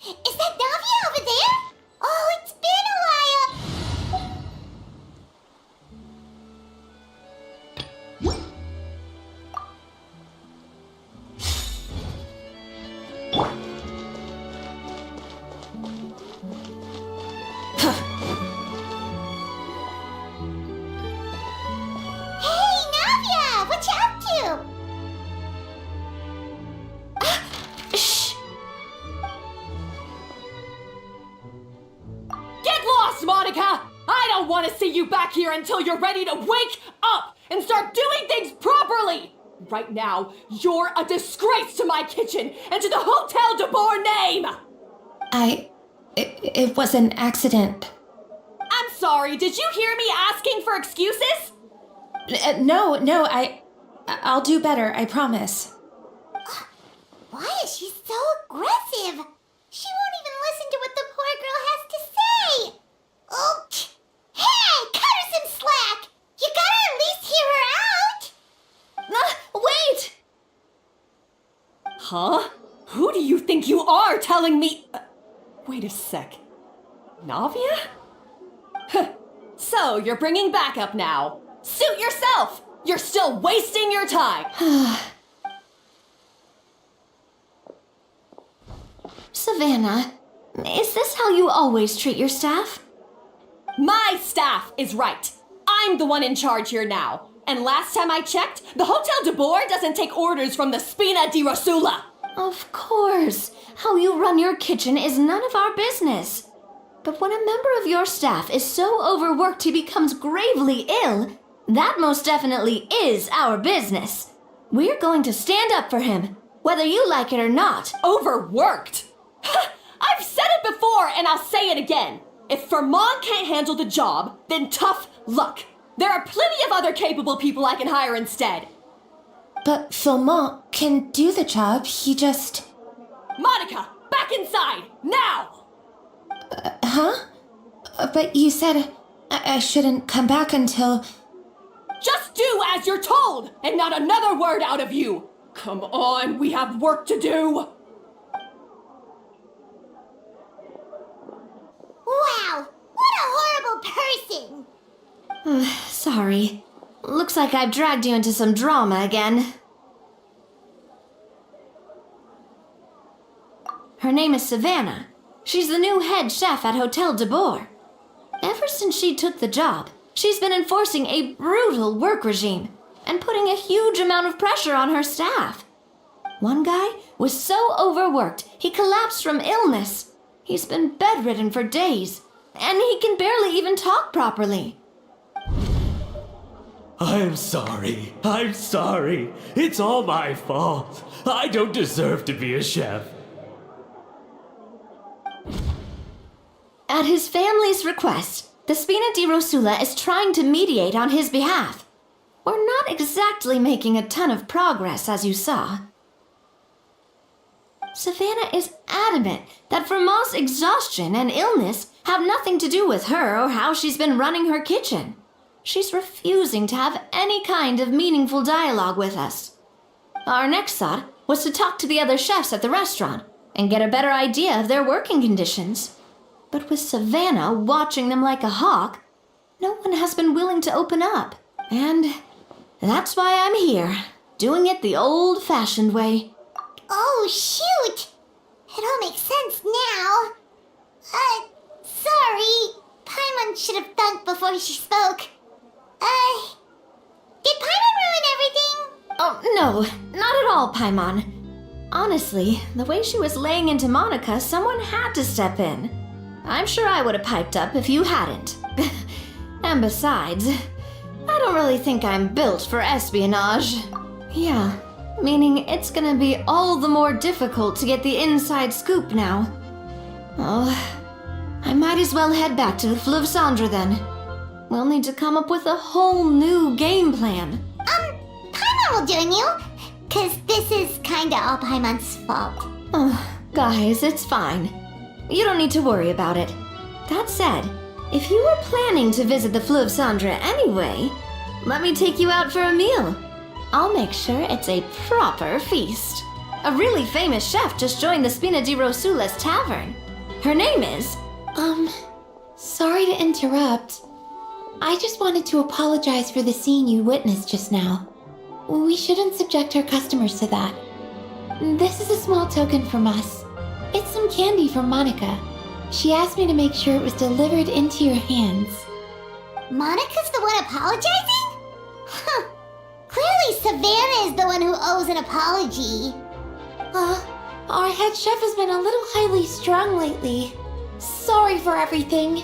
Is that Navia over there? Oh, it's been a Hey, Navia! What you up to? Shh! Get lost, Monica! I don't want to see you back here until you're ready to wake up and start doing things properly! Right now, you're a disgrace to my kitchen and to the Hotel de Boer name! It was an accident. I'm sorry, did you hear me asking for excuses? No, I'll do better, I promise. Why is she so aggressive? She won't even listen to what the poor girl has to say. Oh, hey, cut her some slack. You gotta at least hear her out. Wait! Huh? Who do you think you are telling me? Wait a sec. Navia? So, you're bringing backup now. Suit yourself! You're still wasting your time! Savannah, is this how you always treat your staff? My staff is right. I'm the one in charge here now. And last time I checked, the Hotel de Boer doesn't take orders from the Spina di Rosula. Of course. How you run your kitchen is none of our business. But when a member of your staff is so overworked he becomes gravely ill, that most definitely is our business. We're going to stand up for him, whether you like it or not. Overworked? I've said it before and I'll say it again. If Fermont can't handle the job, then tough luck. There are plenty of other capable people I can hire instead. But Philmont can do the job, he just... Monica, back inside, now! Huh? But you said I shouldn't come back until... Just do as you're told, and not another word out of you! Come on, we have work to do! Wow, what a horrible person. Sorry. Looks like I've dragged you into some drama again. Her name is Savannah. She's the new head chef at Hotel de Boer. Ever since she took the job, she's been enforcing a brutal work regime and putting a huge amount of pressure on her staff. One guy was so overworked, he collapsed from illness. He's been bedridden for days, and he can barely even talk properly. I'm sorry. It's all my fault. I don't deserve to be a chef. At his family's request, the Spina di Rosula is trying to mediate on his behalf. We're not exactly making a ton of progress, as you saw. Savannah is adamant that Fermont's exhaustion and illness have nothing to do with her or how she's been running her kitchen. She's refusing to have any kind of meaningful dialogue with us. Our next thought was to talk to the other chefs at the restaurant and get a better idea of their working conditions. But with Savannah watching them like a hawk, no one has been willing to open up. And that's why I'm here, doing it the old-fashioned way. Oh, shoot. It all makes sense now. Sorry. Paimon should have thunk before she spoke. Did Paimon ruin everything? Oh, no, not at all, Paimon. Honestly, the way she was laying into Monica, someone had to step in. I'm sure I would have piped up if you hadn't. And besides, I don't really think I'm built for espionage. Yeah, meaning it's gonna be all the more difficult to get the inside scoop now. Oh, I might as well head back to the Fleuve Cendre then. We'll need to come up with a whole new game plan. Paimon will join you, 'cause this is kinda all Paimon's fault. Oh, guys, it's fine. You don't need to worry about it. That said, if you were planning to visit the Fleuve Cendre anyway, let me take you out for a meal. I'll make sure it's a proper feast. A really famous chef just joined the Spina di Rosula's tavern. Her name is... Sorry to interrupt. I just wanted to apologize for the scene you witnessed just now. We shouldn't subject our customers to that. This is a small token from us. It's some candy from Monica. She asked me to make sure it was delivered into your hands. Monica's the one apologizing? Huh. Clearly Savannah is the one who owes an apology. Our head chef has been a little highly strung lately. Sorry for everything.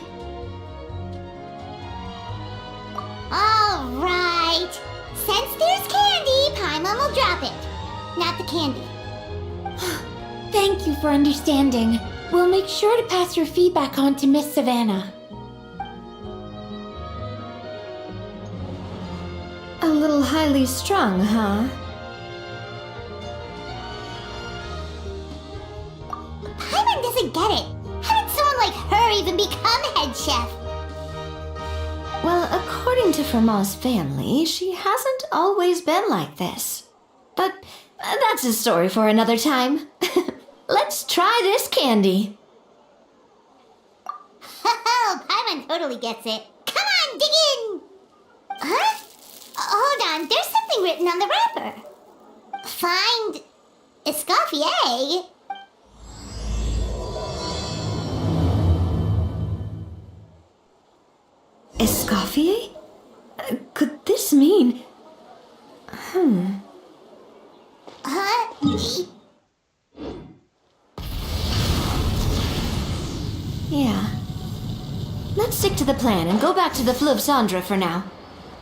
All right. Since there's candy, Paimon will drop it. Not the candy. Thank you for understanding. We'll make sure to pass your feedback on to Miss Savannah. A little highly strung, huh? Paimon doesn't get it. How did someone like her even become head chef? Well, according to Fermat's family, she hasn't always been like this. But that's a story for another time. Let's try this candy. Oh, Paimon totally gets it. Come on, dig in! Huh? Hold on, there's something written on the wrapper. Find Escoffier. Escoffier? Could this mean... Huh? Yeah. Let's stick to the plan and go back to the Fleuve Cendre for now.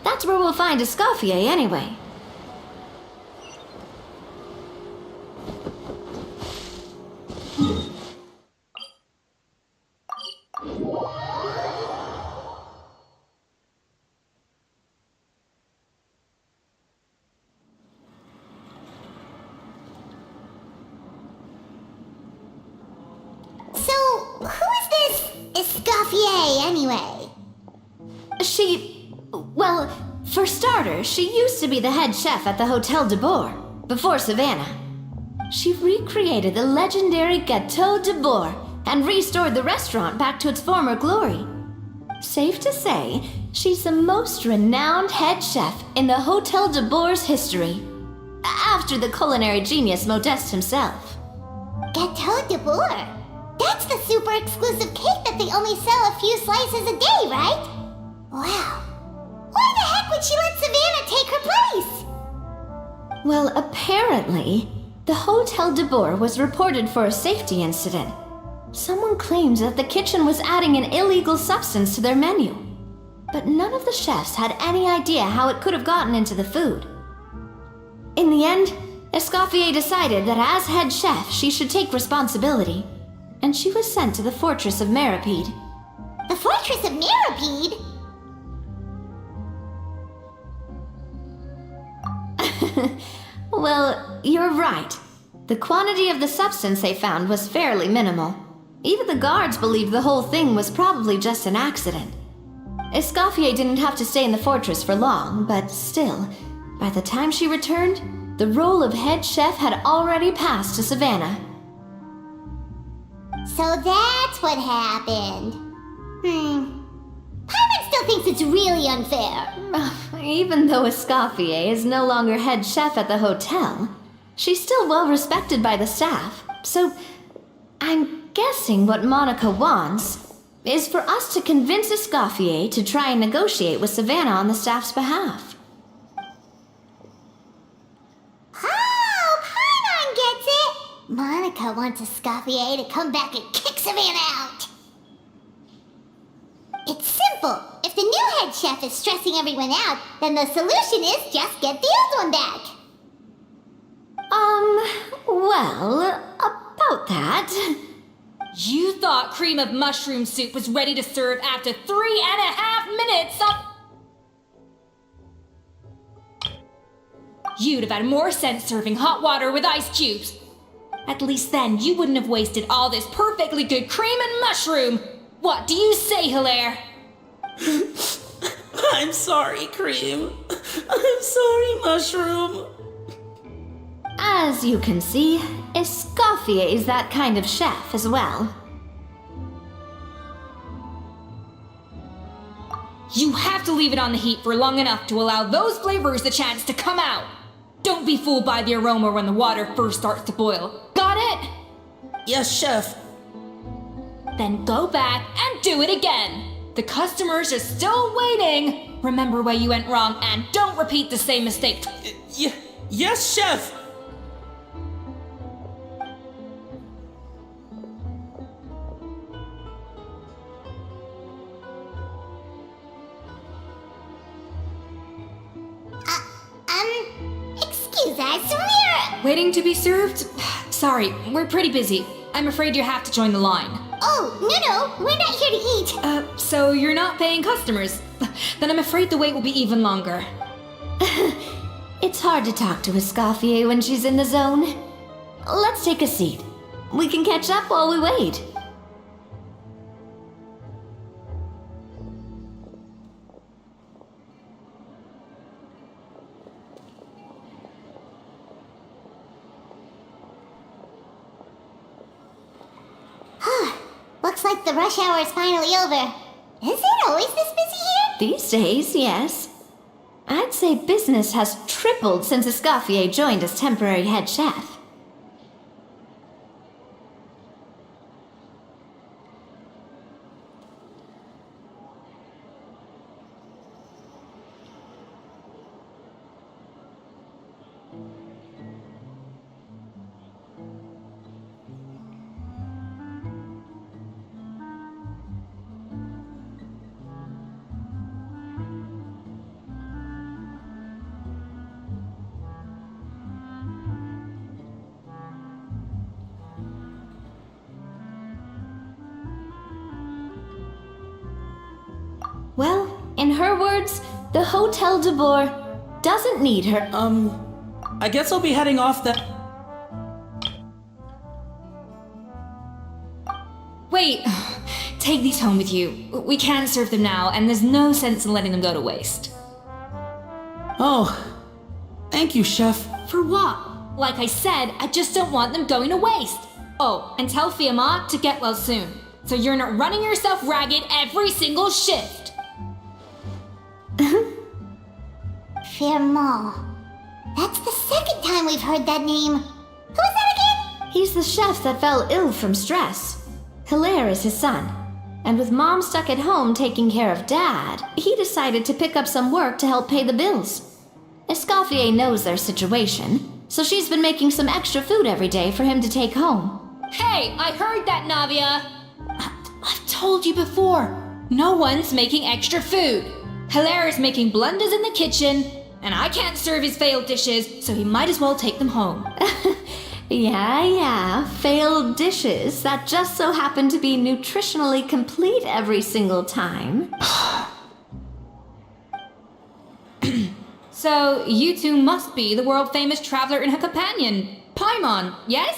That's where we'll find Escoffier anyway. So, who is this Escoffier anyway? Well, for starters, she used to be the head chef at the Hotel de Boer, before Savannah. She recreated the legendary Gâteau de Boer and restored the restaurant back to its former glory. Safe to say, she's the most renowned head chef in the Hotel de Boer's history, after the culinary genius Modeste himself. Gâteau de Boer? That's the super exclusive cake that they only sell a few slices a day, right? Wow. Why the heck would she let Savannah take her place? Well, apparently, the Hotel de Boer was reported for a safety incident. Someone claims that the kitchen was adding an illegal substance to their menu. But none of the chefs had any idea how it could have gotten into the food. In the end, Escoffier decided that as head chef, she should take responsibility, and she was sent to the Fortress of Meripede. The Fortress of Meripede? Well, you're right. The quantity of the substance they found was fairly minimal. Even the guards believed the whole thing was probably just an accident. Escoffier didn't have to stay in the fortress for long, but still, by the time she returned, the role of head chef had already passed to Savannah. So that's what happened. Paimon still thinks it's really unfair. Even though Escoffier is no longer head chef at the hotel, she's still well respected by the staff. So, I'm guessing what Monica wants is for us to convince Escoffier to try and negotiate with Savannah on the staff's behalf. Oh, Paimon gets it! Monica wants Escoffier to come back and kick Savannah out. It's simple. If the new head chef is stressing everyone out, then the solution is just get the old one back. Well, about that... You thought cream of mushroom soup was ready to serve after 3.5 minutes You'd have had more sense serving hot water with ice cubes. At least then you wouldn't have wasted all this perfectly good cream and mushroom. What do you say, Hilaire? I'm sorry, Cream. I'm sorry, Mushroom. As you can see, Escoffier is that kind of chef as well. You have to leave it on the heat for long enough to allow those flavors the chance to come out. Don't be fooled by the aroma when the water first starts to boil. Got it? Yes, Chef. Then go back and do it again. The customers are still waiting. Remember where you went wrong and don't repeat the same mistake. Yes, Chef. Excuse us, we're... Waiting to be served? Sorry, we're pretty busy. I'm afraid you have to join the line. Oh, no, we're not here to eat. So you're not paying customers? Then I'm afraid the wait will be even longer. It's hard to talk to Escoffier when she's in the zone. Let's take a seat. We can catch up while we wait. Looks like the rush hour is finally over. Is it always this busy here? These days, yes. I'd say business has tripled since Escoffier joined as temporary head chef. Well, in her words, the Hotel de Boer doesn't need her. I guess I'll be heading off then. Wait, take these home with you. We can't serve them now, and there's no sense in letting them go to waste. Oh, thank you, Chef. For what? Like I said, I just don't want them going to waste. Oh, and tell Fiamma to get well soon, so you're not running yourself ragged every single shift. Firmont. That's the second time we've heard that name. Who is that again? He's the chef that fell ill from stress. Hilaire is his son. And with Mom stuck at home taking care of Dad, he decided to pick up some work to help pay the bills. Escoffier knows their situation, so she's been making some extra food every day for him to take home. Hey, I heard that, Navia. I've told you before. No one's making extra food. Hilaire is making blunders in the kitchen, and I can't serve his failed dishes, so he might as well take them home. Yeah, failed dishes that just so happen to be nutritionally complete every single time. So, you two must be the world-famous traveler and her companion, Paimon, yes?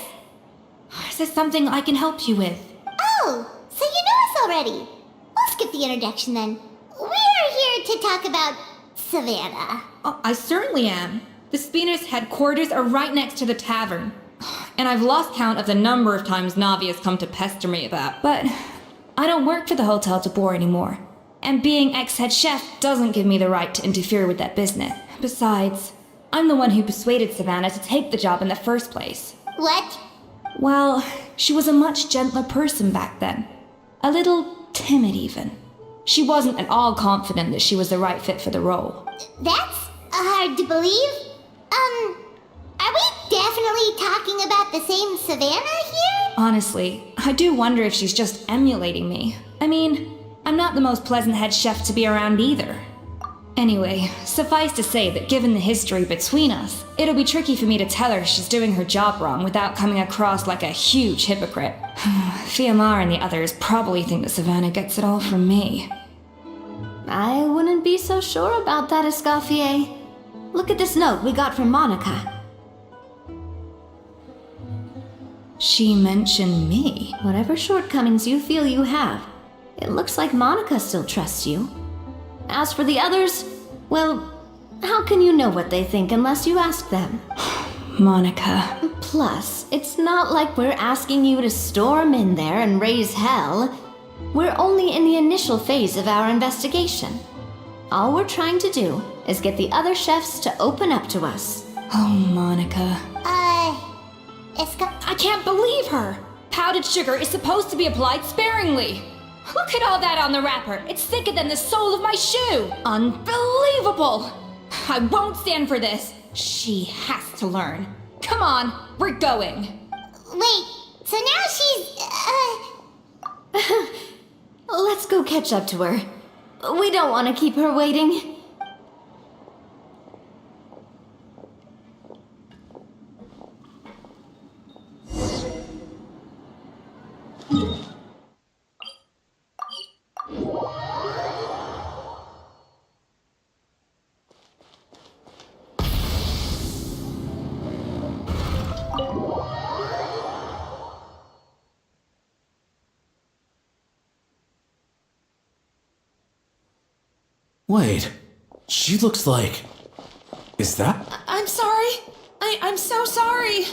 Is there something I can help you with? Oh, so you know us already. We'll skip the introduction then. We're here to talk about Savannah. Oh, I certainly am. The Spina's headquarters are right next to the tavern. And I've lost count of the number of times Navi has come to pester me about. But I don't work for the Hotel de Boer anymore. And being ex-head chef doesn't give me the right to interfere with that business. Besides, I'm the one who persuaded Savannah to take the job in the first place. What? Well, she was a much gentler person back then. A little timid even. She wasn't at all confident that she was the right fit for the role. That's hard to believe. Are we definitely talking about the same Savannah here? Honestly, I do wonder if she's just emulating me. I mean, I'm not the most pleasant head chef to be around either. Anyway, suffice to say that given the history between us, it'll be tricky for me to tell her she's doing her job wrong without coming across like a huge hypocrite. Fiamma and the others probably think that Savannah gets it all from me. I wouldn't be so sure about that, Escoffier. Look at this note we got from Monica. She mentioned me. Whatever shortcomings you feel you have, it looks like Monica still trusts you. As for the others, well, how can you know what they think unless you ask them? Monica. Plus, it's not like we're asking you to storm in there and raise hell. We're only in the initial phase of our investigation. All we're trying to do is get the other chefs to open up to us. Oh, Monica. Escoffier. I can't believe her! Powdered sugar is supposed to be applied sparingly. Look at all that on the wrapper. It's thicker than the sole of my shoe. Unbelievable! I won't stand for this. She has to learn. Come on, we're going. Wait, so now she's, Let's go catch up to her. We don't want to keep her waiting. Wait, she looks like... Is that... I'm sorry. I'm so sorry.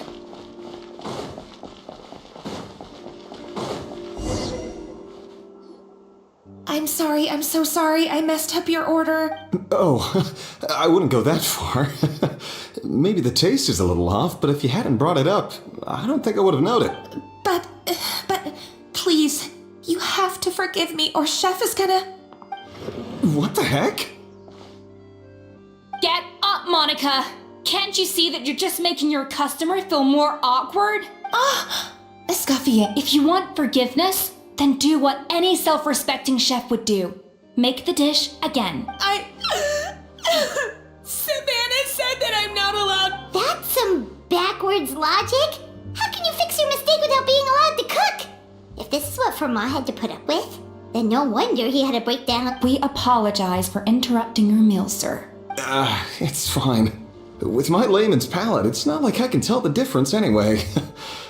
I'm so sorry. I messed up your order. Oh, I wouldn't go that far. Maybe the taste is a little off, but if you hadn't brought it up, I don't think I would have known it. But, please, you have to forgive me or Chef is gonna... What the heck? Get up, Monica! Can't you see that you're just making your customer feel more awkward? Escoffier, If you want forgiveness, then do what any self-respecting chef would do. Make the dish again. Savannah said that I'm not allowed... that's some backwards logic? How can you fix your mistake without being allowed to cook? If this is what Fermat had to put up with, then no wonder he had to break down... We apologize for interrupting your meal, sir. It's fine. With my layman's palate, it's not like I can tell the difference anyway.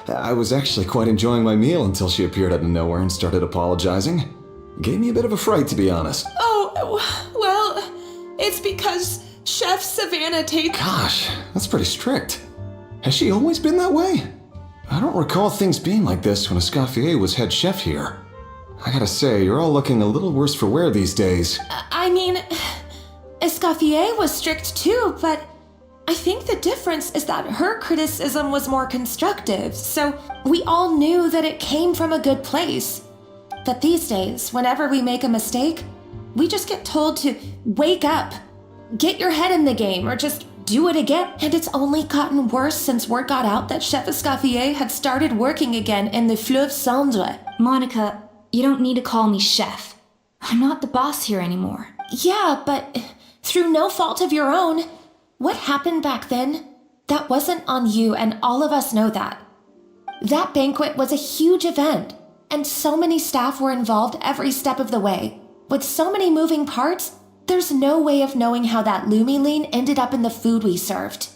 I was actually quite enjoying my meal until she appeared out of nowhere and started apologizing. Gave me a bit of a fright, to be honest. Oh, well, it's because Chef Savannah takes... Gosh, that's pretty strict. Has she always been that way? I don't recall things being like this when Escoffier was head chef here. I gotta say, you're all looking a little worse for wear these days. I mean, Escoffier was strict too, but I think the difference is that her criticism was more constructive, so we all knew that it came from a good place. But these days, whenever we make a mistake, we just get told to wake up, get your head in the game, or just do it again. And it's only gotten worse since word got out that Chef Escoffier had started working again in the Fleuve Cendre. Monica, you don't need to call me chef. I'm not the boss here anymore. Yeah, but through no fault of your own. What happened back then? That wasn't on you, and all of us know that. That banquet was a huge event, and so many staff were involved every step of the way. With so many moving parts, there's no way of knowing how that lumiline ended up in the food we served.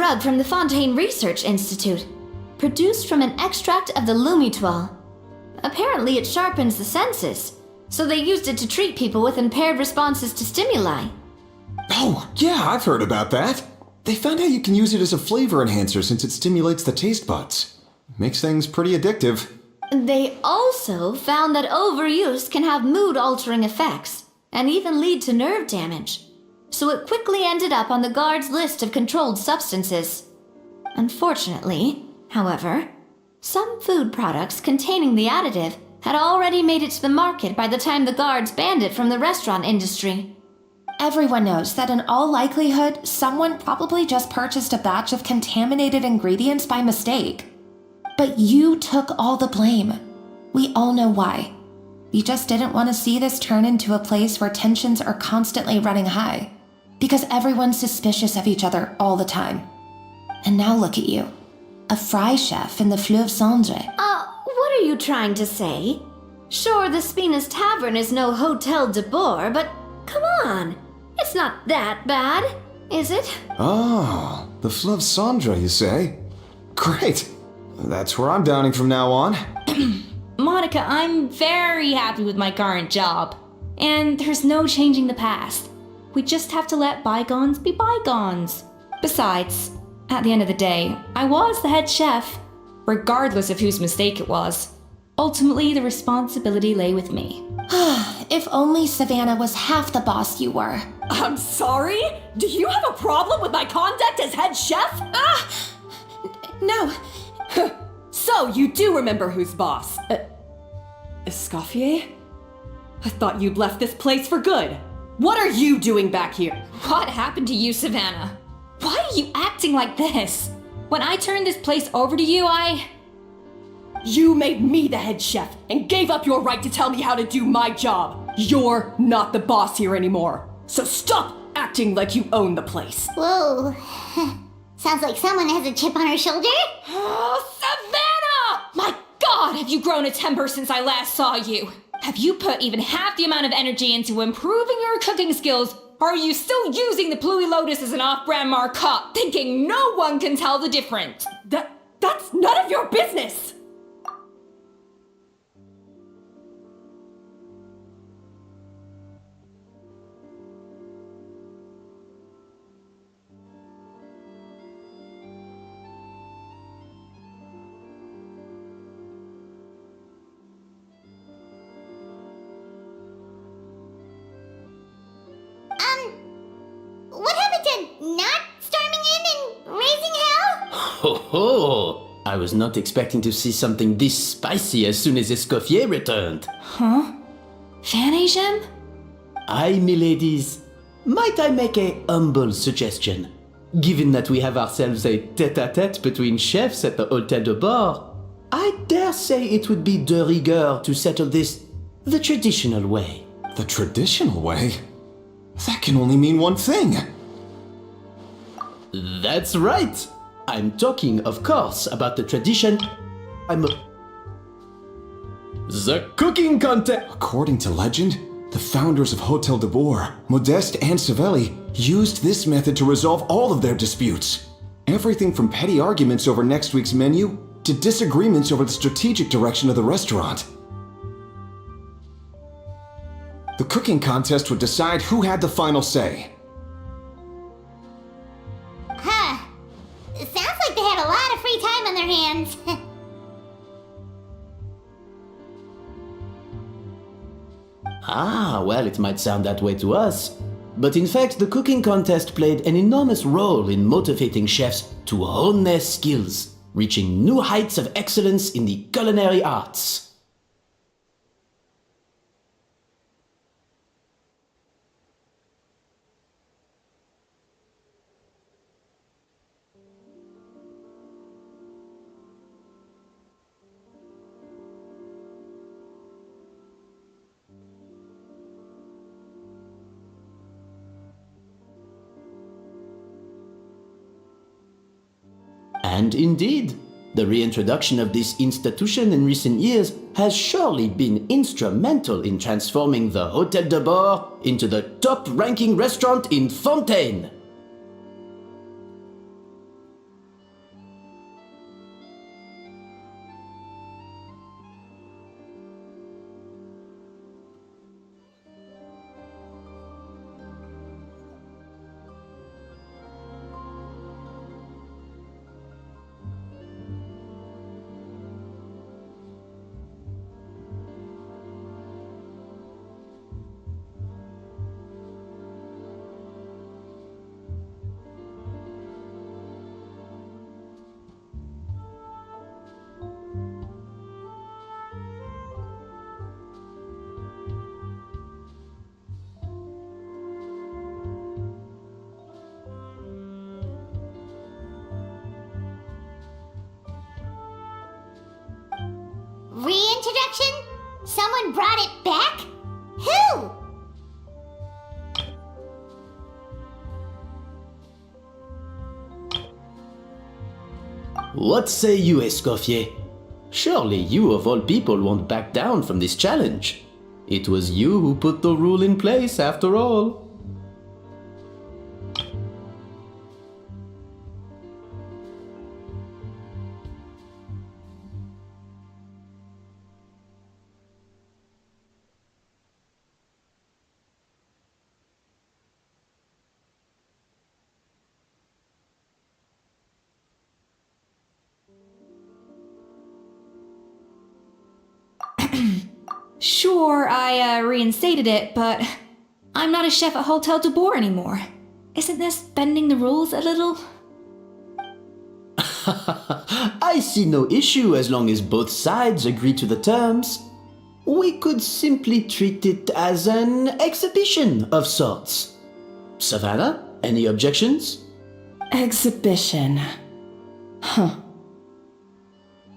drug from the Fontaine Research Institute, produced from an extract of the Lumitoile. Apparently it sharpens the senses, so they used it to treat people with impaired responses to stimuli. Oh, yeah, I've heard about that. They found out you can use it as a flavor enhancer since it stimulates the taste buds. Makes things pretty addictive. They also found that overuse can have mood-altering effects, and even lead to nerve damage. So it quickly ended up on the guard's list of controlled substances. Unfortunately, however, some food products containing the additive had already made it to the market by the time the guards banned it from the restaurant industry. Everyone knows that in all likelihood, someone probably just purchased a batch of contaminated ingredients by mistake. But you took all the blame. We all know why. You just didn't want to see this turn into a place where tensions are constantly running high, because everyone's suspicious of each other all the time. And now look at you, a fry chef in the Fleuve Cendre. What are you trying to say? Sure, the Spina's Tavern is no Hotel de Boer, but come on, it's not that bad, is it? Oh, the Fleuve Cendre, you say? Great. That's where I'm dining from now on. Monica, I'm very happy with my current job. And there's no changing the past. We just have to let bygones be bygones. Besides, at the end of the day, I was the head chef, regardless of whose mistake it was. Ultimately, the responsibility lay with me. If only Savannah was half the boss you were. I'm sorry? Do you have a problem with my conduct as head chef? No. So you do remember who's boss? Escoffier? I thought you'd left this place for good. What are you doing back here? What happened to you, Savannah? Why are you acting like this? When I turned this place over to you, You made me the head chef and gave up your right to tell me how to do my job. You're not the boss here anymore. So stop acting like you own the place. Whoa. Sounds like someone has a chip on her shoulder. Oh, Savannah! My God, have you grown a temper since I last saw you? Have you put even half the amount of energy into improving your cooking skills, or are you still using the Pluie Lotus as an off-brand marcotte, thinking no one can tell the difference? That's none of your business! What happened to not storming in and raising hell? Ho ho! I was not expecting to see something this spicy as soon as Escoffier returned. Huh? Fan Asian? Aye, miladies. Might I make a humble suggestion? Given that we have ourselves a tête-à-tête between chefs at the Hôtel de Bord, I dare say it would be de rigueur to settle this the traditional way. The traditional way? That can only mean one thing. That's right. I'm talking, of course, about the tradition. The cooking contest. According to legend, the founders of Hotel de Boer, Modeste and Savelli, used this method to resolve all of their disputes. Everything from petty arguments over next week's menu to disagreements over the strategic direction of the restaurant. The cooking contest would decide who had the final say. Huh. It sounds like they had a lot of free time on their hands. Ah, well, it might sound that way to us. But in fact, the cooking contest played an enormous role in motivating chefs to hone their skills, reaching new heights of excellence in the culinary arts. And indeed, the reintroduction of this institution in recent years has surely been instrumental in transforming the Hôtel de Bord into the top-ranking restaurant in Fontaine. introduction? Someone brought it back? Who? What say you, Escoffier? Surely you of all people won't back down from this challenge. It was you who put the rule in place after all. Sure, I reinstated it, but I'm not a chef at Hotel de Boer anymore. Isn't this bending the rules a little? I see no issue as long as both sides agree to the terms. We could simply treat it as an exhibition of sorts. Savannah, any objections? Exhibition. Huh.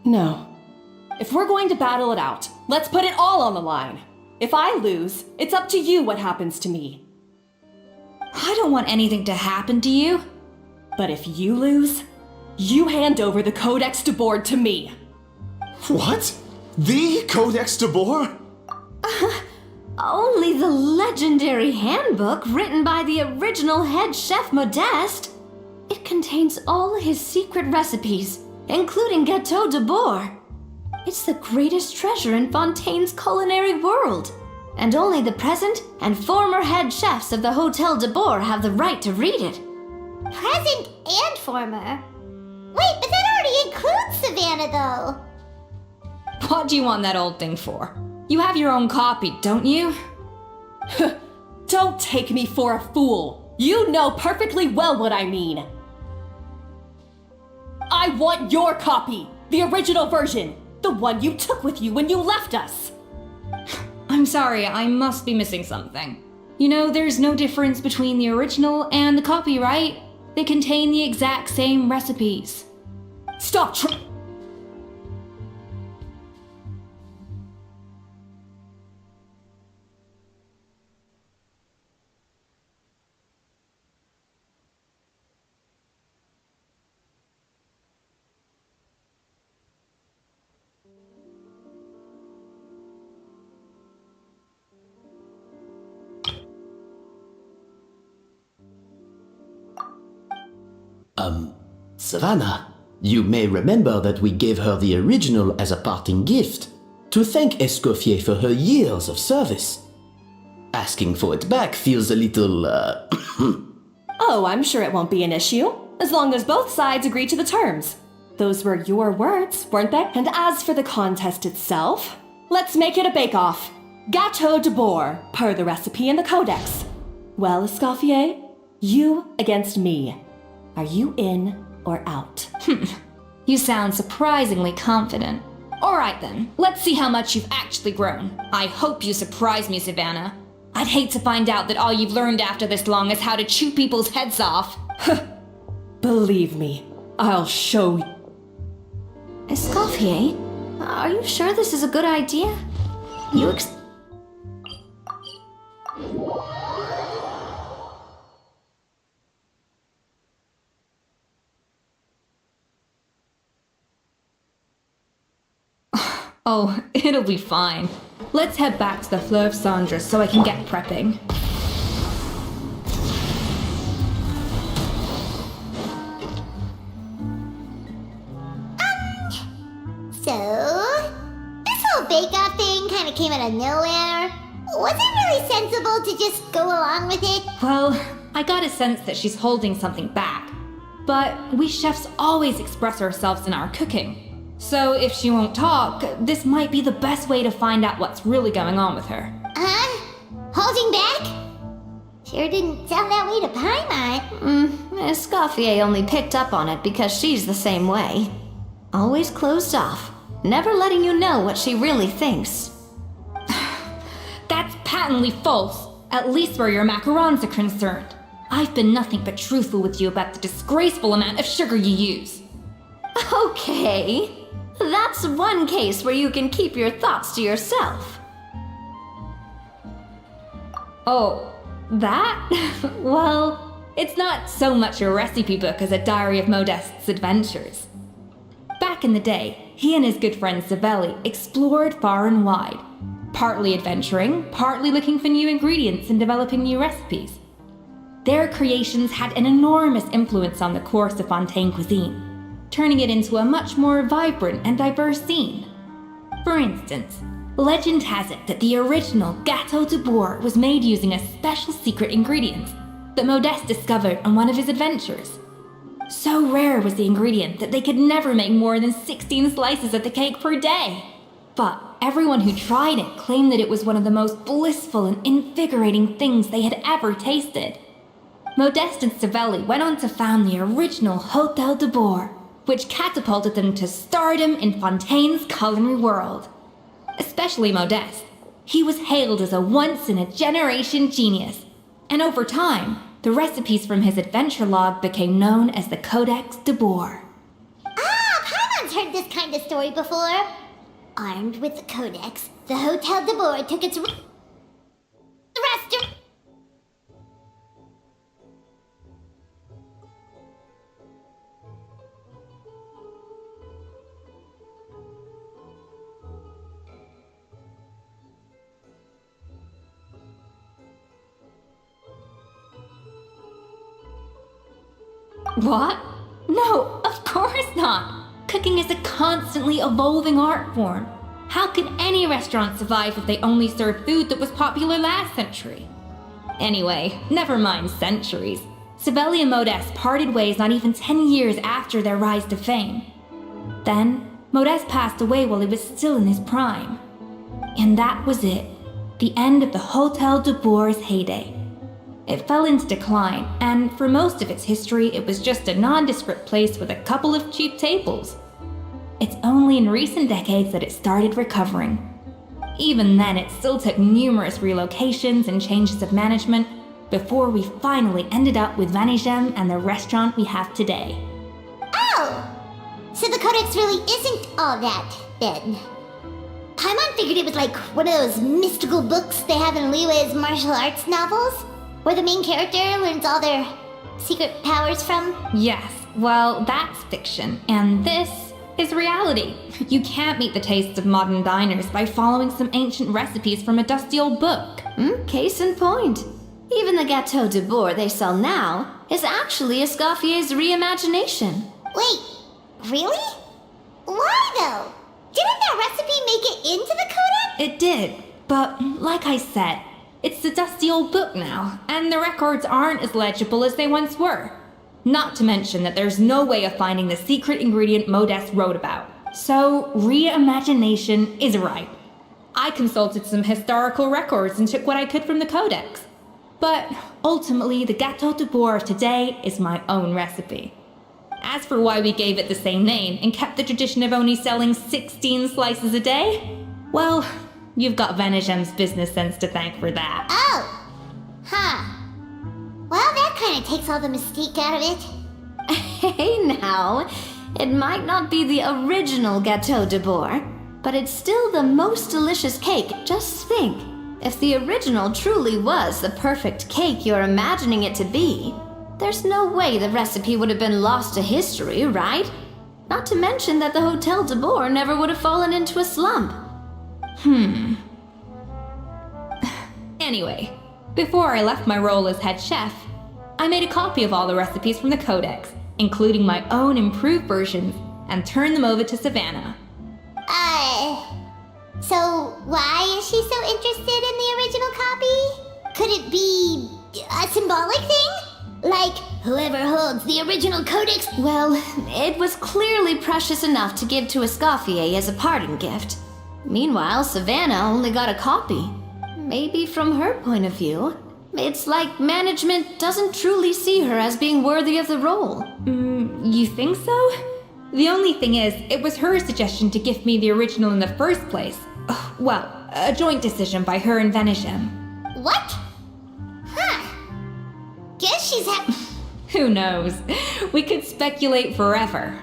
No. If we're going to battle it out, let's put it all on the line. If I lose, it's up to you what happens to me. I don't want anything to happen to you. But if you lose, you hand over the Codex de Boer to me. What? The Codex de Boer? Only the legendary handbook written by the original head chef Modeste. It contains all his secret recipes, including Gâteau de Boer. It's the greatest treasure in Fontaine's culinary world, and only the present and former head chefs of the Hotel de Boer have the right to read it. Present and former? Wait, but that already includes Savannah, though. What do you want that old thing for? You have your own copy, don't you? Don't take me for a fool. You know perfectly well what I mean. I want your copy, the original version. The one you took with you when you left us. I'm sorry, I must be missing something. You know, there's no difference between the original and the copy, right? They contain the exact same recipes. Stop Savannah, you may remember that we gave her the original as a parting gift, to thank Escoffier for her years of service. Asking for it back feels a little, Oh, I'm sure it won't be an issue, as long as both sides agree to the terms. Those were your words, weren't they? And as for the contest itself, let's make it a bake-off. Gâteau de Boer, per the recipe in the Codex. Well, Escoffier, you against me. Are you in or out? You sound surprisingly confident. Alright then, let's see how much you've actually grown. I hope you surprise me, Savannah. I'd hate to find out that all you've learned after this long is how to chew people's heads off. Believe me, I'll show you. Escoffier, are you sure this is a good idea? Oh, it'll be fine. Let's head back to the Fleuve Cendres so I can get prepping. So, this whole bake-off thing kind of came out of nowhere. Was it really sensible to just go along with it? Well, I got a sense that she's holding something back. But we chefs always express ourselves in our cooking. So if she won't talk, this might be the best way to find out what's really going on with her. Huh? Holding back? Sure didn't sound that way to Paimon. Escoffier only picked up on it because she's the same way. Always closed off, never letting you know what she really thinks. That's patently false, at least where your macarons are concerned. I've been nothing but truthful with you about the disgraceful amount of sugar you use. Okay. That's one case where you can keep your thoughts to yourself. Oh, that? Well, it's not so much a recipe book as a diary of Modeste's adventures. Back in the day, he and his good friend Savelli explored far and wide, partly adventuring, partly looking for new ingredients and developing new recipes. Their creations had an enormous influence on the course of Fontaine cuisine, turning it into a much more vibrant and diverse scene. For instance, legend has it that the original Gâteau de Bourg was made using a special secret ingredient that Modeste discovered on one of his adventures. So rare was the ingredient that they could never make more than 16 slices of the cake per day. But everyone who tried it claimed that it was one of the most blissful and invigorating things they had ever tasted. Modeste and Savelli went on to found the original Hôtel de Bourg, which catapulted them to stardom in Fontaine's culinary world. Especially Modeste. He was hailed as a once-in-a-generation genius, and over time, the recipes from his adventure log became known as the Codex de Bourg. Ah, Paimon's heard this kind of story before. Armed with the Codex, the Hôtel de Bourg took its restaurant. What? No, of course not! Cooking is a constantly evolving art form. How could any restaurant survive if they only served food that was popular last century? Anyway, never mind centuries. Savelli and Modeste parted ways not even 10 years after their rise to fame. Then, Modeste passed away while he was still in his prime. And that was it. The end of the Hôtel de Bourg's heyday. It fell into decline, and for most of its history, it was just a nondescript place with a couple of cheap tables. It's only in recent decades that it started recovering. Even then, it still took numerous relocations and changes of management before we finally ended up with Vanigem and the restaurant we have today. Oh! So the Codex really isn't all that, then. Paimon figured it was like one of those mystical books they have in Liue's martial arts novels, where the main character learns all their secret powers from? Yes, well, that's fiction, and this is reality. You can't meet the tastes of modern diners by following some ancient recipes from a dusty old book. Case in point. Even the Gâteau de Bourg they sell now is actually Escoffier's reimagination. Wait, really? Why though? Didn't that recipe make it into the Codex? It did, but like I said, it's a dusty old book now, and the records aren't as legible as they once were. Not to mention that there's no way of finding the secret ingredient Modeste wrote about. So, reimagination is right. I consulted some historical records and took what I could from the Codex. But ultimately, the Gâteau de Bourg of today is my own recipe. As for why we gave it the same name and kept the tradition of only selling 16 slices a day, well, you've got Vanigem's business sense to thank for that. Oh! Huh. Well, that kind of takes all the mystique out of it. Hey now, it might not be the original Gâteau de Bourg, but it's still the most delicious cake. Just think, if the original truly was the perfect cake you're imagining it to be, there's no way the recipe would have been lost to history, right? Not to mention that the Hôtel de Bourg never would have fallen into a slump. Anyway, before I left my role as head chef, I made a copy of all the recipes from the Codex, including my own improved versions, and turned them over to Savannah. So why is she so interested in the original copy? Could it be a symbolic thing? Like, whoever holds the original Codex? Well, it was clearly precious enough to give to Escoffier as a parting gift. Meanwhile, Savannah only got a copy. Maybe from her point of view, it's like management doesn't truly see her as being worthy of the role. You think so? The only thing is, it was her suggestion to gift me the original in the first place. Well, a joint decision by her and Vanigem. What? Huh. Guess she's Who knows? We could speculate forever.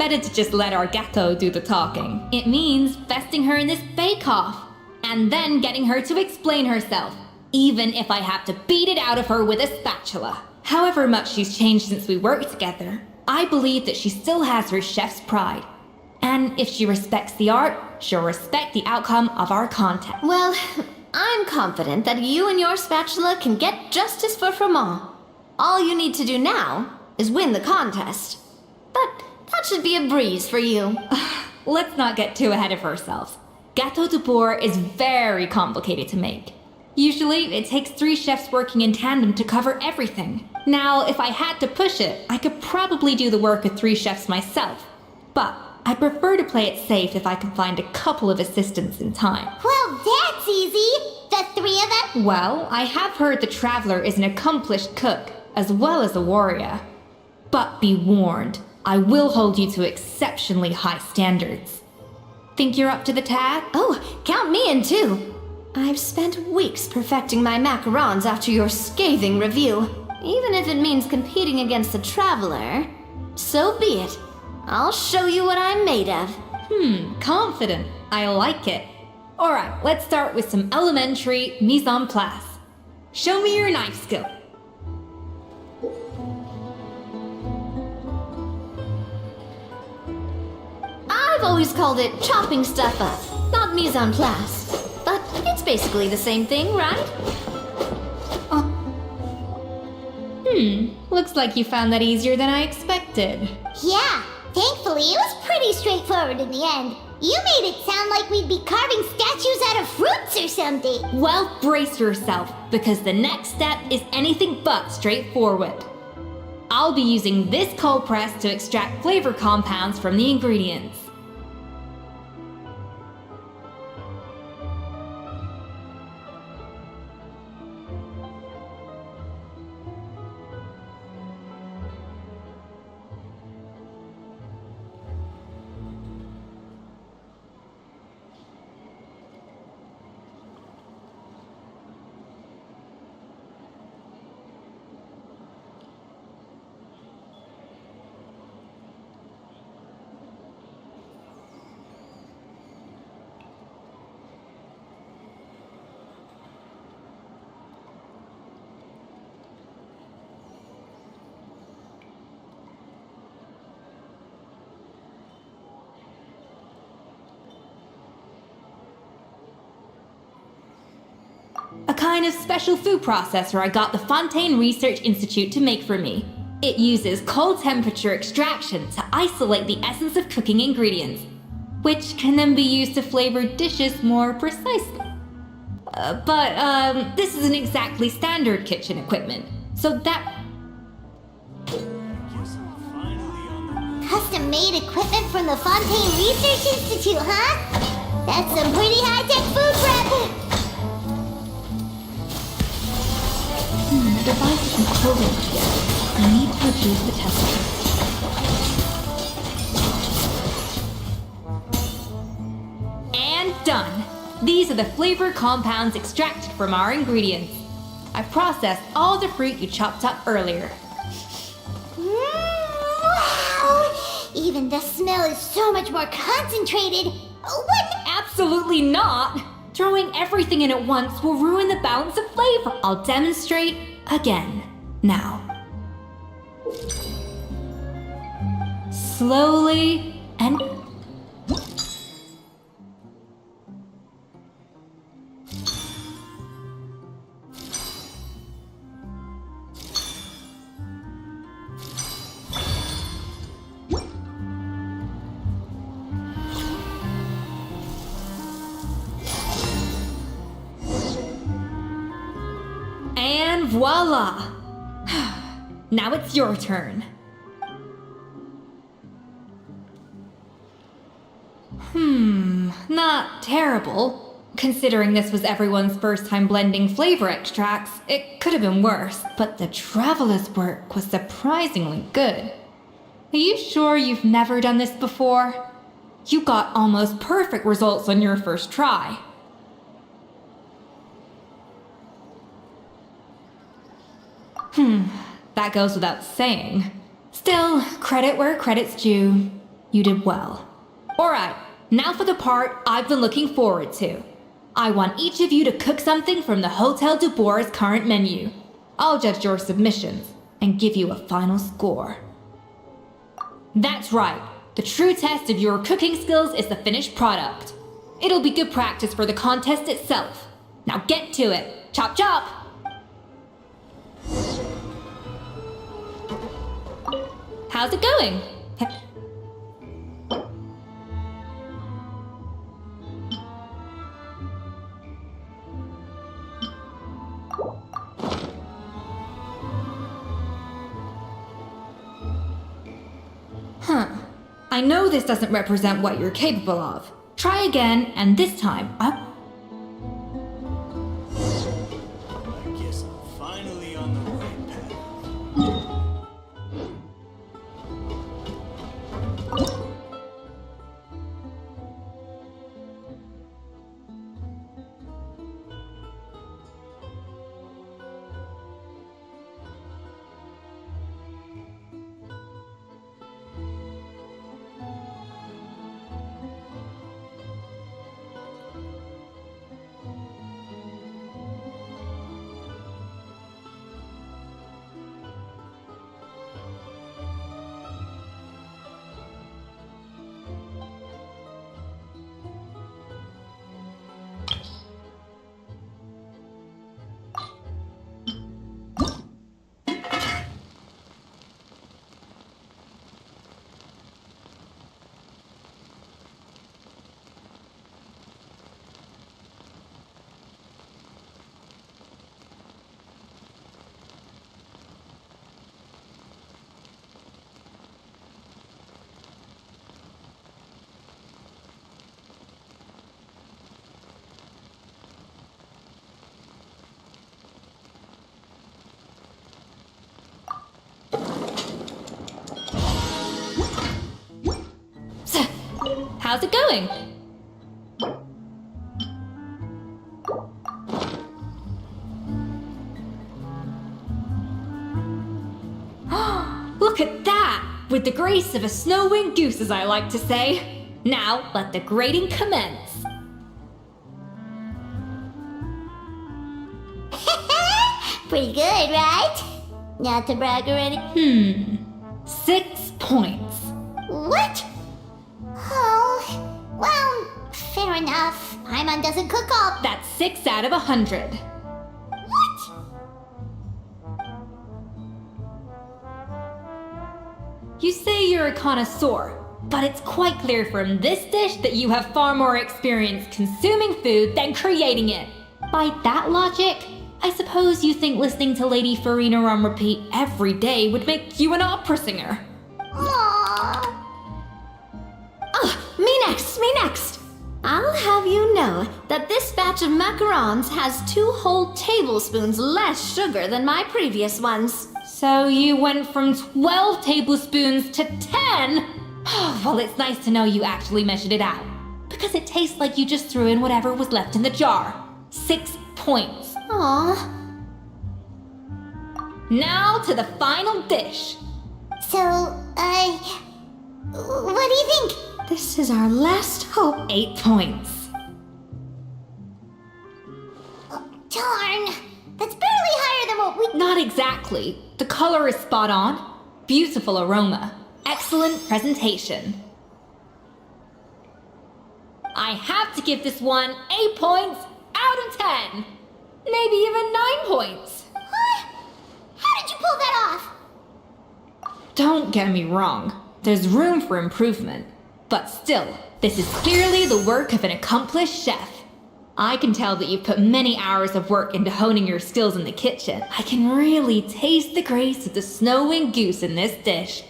better to just let our ghetto do the talking. It means vesting her in this bake-off, and then getting her to explain herself, even if I have to beat it out of her with a spatula. However much she's changed since we worked together, I believe that she still has her chef's pride. And if she respects the art, she'll respect the outcome of our contest. Well, I'm confident that you and your spatula can get justice for Froment. All you need to do now is win the contest. But that should be a breeze for you. Let's not get too ahead of ourselves. Gâteau de bourg is very complicated to make. Usually, it takes 3 chefs working in tandem to cover everything. Now, if I had to push it, I could probably do the work of 3 chefs myself. But I prefer to play it safe if I can find a couple of assistants in time. Well, that's easy. The 3 of them? Well, I have heard the Traveler is an accomplished cook, as well as a warrior. But be warned, I will hold you to exceptionally high standards. Think you're up to the task? Oh, count me in too. I've spent weeks perfecting my macarons after your scathing review. Even if it means competing against the Traveler, so be it. I'll show you what I'm made of. Confident. I like it. Alright, let's start with some elementary mise en place. Show me your knife skill. I've always called it chopping stuff up, not mise en place. But it's basically the same thing, right? Looks like you found that easier than I expected. Yeah, thankfully it was pretty straightforward in the end. You made it sound like we'd be carving statues out of fruits or something. Well, brace yourself, because the next step is anything but straightforward. I'll be using this cold press to extract flavor compounds from the ingredients. A kind of special food processor I got the Fontaine Research Institute to make for me. It uses cold temperature extraction to isolate the essence of cooking ingredients, which can then be used to flavor dishes more precisely. But this isn't exactly standard kitchen equipment, so that... Custom-made equipment from the Fontaine Research Institute, huh? That's some pretty high-tech food prep. The device isn't programmed yet. I need to reduce the temperature. And done! These are the flavor compounds extracted from our ingredients. I've processed all the fruit you chopped up earlier. Wow! Even the smell is so much more concentrated. What? Absolutely not! Throwing everything in at once will ruin the balance of flavor. I'll demonstrate again. Now. Slowly and... And voila! Now it's your turn. Not terrible. Considering this was everyone's first time blending flavor extracts, it could have been worse. But the Traveler's work was surprisingly good. Are you sure you've never done this before? You got almost perfect results on your first try. That goes without saying. Still, credit where credit's due. You did well. Alright, now for the part I've been looking forward to. I want each of you to cook something from the Hotel du Bois' current menu. I'll judge your submissions and give you a final score. That's right. The true test of your cooking skills is the finished product. It'll be good practice for the contest itself. Now get to it. Chop chop! How's it going? Huh. I know this doesn't represent what you're capable of. Try again, and this time, I guess I'm finally on the right path. how's it going? Look at that! With the grace of a snow-winged goose, as I like to say. Now, let the grating commence. Pretty good, right? Not to brag or anything. 6 points. What? Oh, well, fair enough. Paimon doesn't cook all. That's 6 out of 100. What? You say you're a connoisseur, but it's quite clear from this dish that you have far more experience consuming food than creating it. By that logic, I suppose you think listening to Lady Farina on repeat every day would make you an opera singer. Aww. Oh, me next. I'll have you know that this batch of macarons has 2 whole tablespoons less sugar than my previous ones. So you went from 12 tablespoons to 10? Well, it's nice to know you actually measured it out, because it tastes like you just threw in whatever was left in the jar. 6 points. Aw. Now to the final dish. So, what do you think? This is our last hope. 8 points. Darn, that's barely higher than what we... Not exactly. The color is spot on. Beautiful aroma. Excellent presentation. I have to give this one 8 points out of 10. Maybe even 9 points. What? How did you pull that off? Don't get me wrong. There's room for improvement. But still, this is clearly the work of an accomplished chef. I can tell that you've put many hours of work into honing your skills in the kitchen. I can really taste the grace of the snow-winged goose in this dish.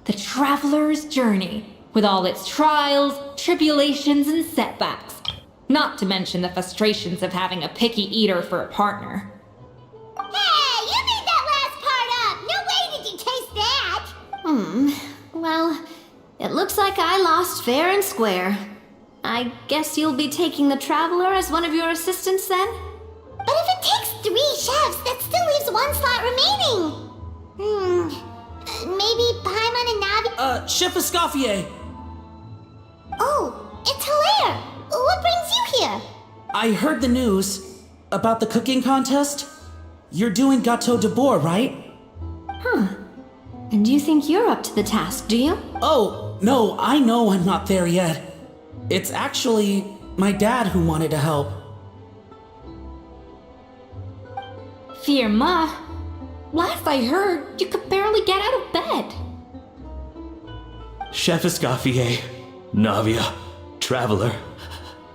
The traveler's journey, with all its trials, tribulations, and setbacks. Not to mention the frustrations of having a picky eater for a partner. Hey, you made that last part up! No way did you taste that! Well, it looks like I lost fair and square. I guess you'll be taking the Traveler as one of your assistants then? But if it takes 3 chefs, that still leaves 1 slot remaining. Maybe Paimon and Navi... Chef Escoffier, I heard the news about the cooking contest. You're doing gâteau de bois, right? And you think you're up to the task, do you? Oh, no, I know I'm not there yet. It's actually my dad who wanted to help. Firma, last I heard, you could barely get out of bed. Chef Escoffier, Navia, Traveler,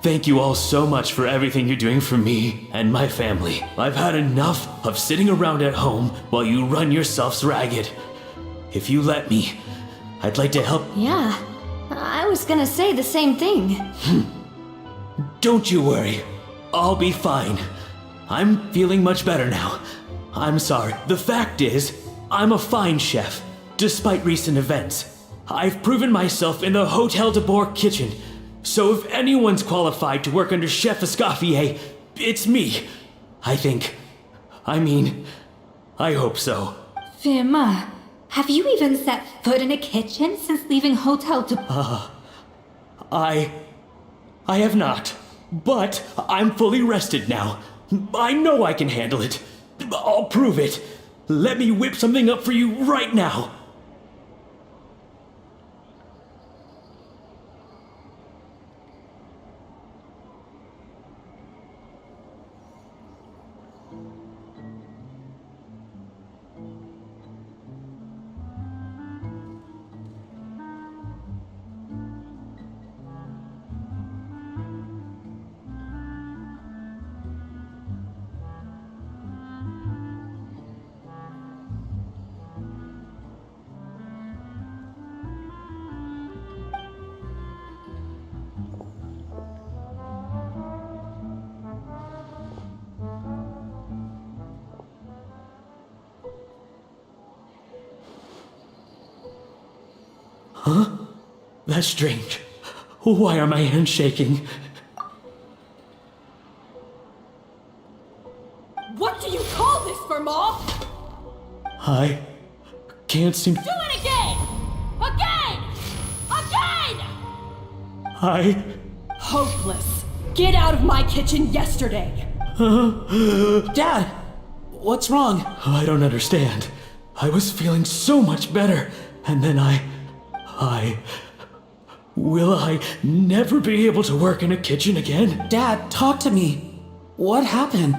thank you all so much for everything you're doing for me and my family. I've had enough of sitting around at home while you run yourselves ragged. If you let me, I'd like to help. Yeah, I was gonna say the same thing. Don't you worry, I'll be fine. I'm feeling much better now. I'm sorry. The fact is, I'm a fine chef, despite recent events. I've proven myself in the Hotel de Bourg kitchen, so if anyone's qualified to work under Chef Escoffier, it's me. I think. I hope so. Firma, have you even set foot in a kitchen since leaving Hotel de Bourg? I have not, but I'm fully rested now. I know I can handle it. I'll prove it. Let me whip something up for you right now. Huh? That's strange. Why are my hands shaking? What do you call this, Firma? I can't seem to... Do it again! Again! Again! I... Hopeless. Get out of my kitchen yesterday. Dad, what's wrong? I don't understand. I was feeling so much better, and then Will I never be able to work in a kitchen again? Dad, talk to me. What happened?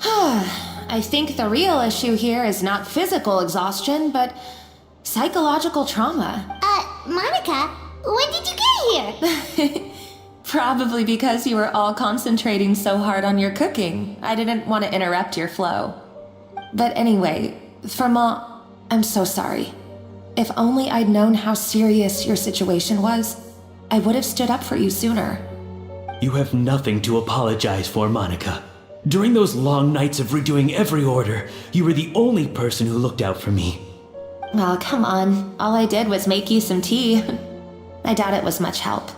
I think the real issue here is not physical exhaustion, but psychological trauma. Monica, when did you get here? Probably because you were all concentrating so hard on your cooking. I didn't want to interrupt your flow. But anyway, Firma, I'm so sorry. If only I'd known how serious your situation was, I would have stood up for you sooner. You have nothing to apologize for, Monica. During those long nights of redoing every order, you were the only person who looked out for me. Well, come on. All I did was make you some tea. I doubt it was much help.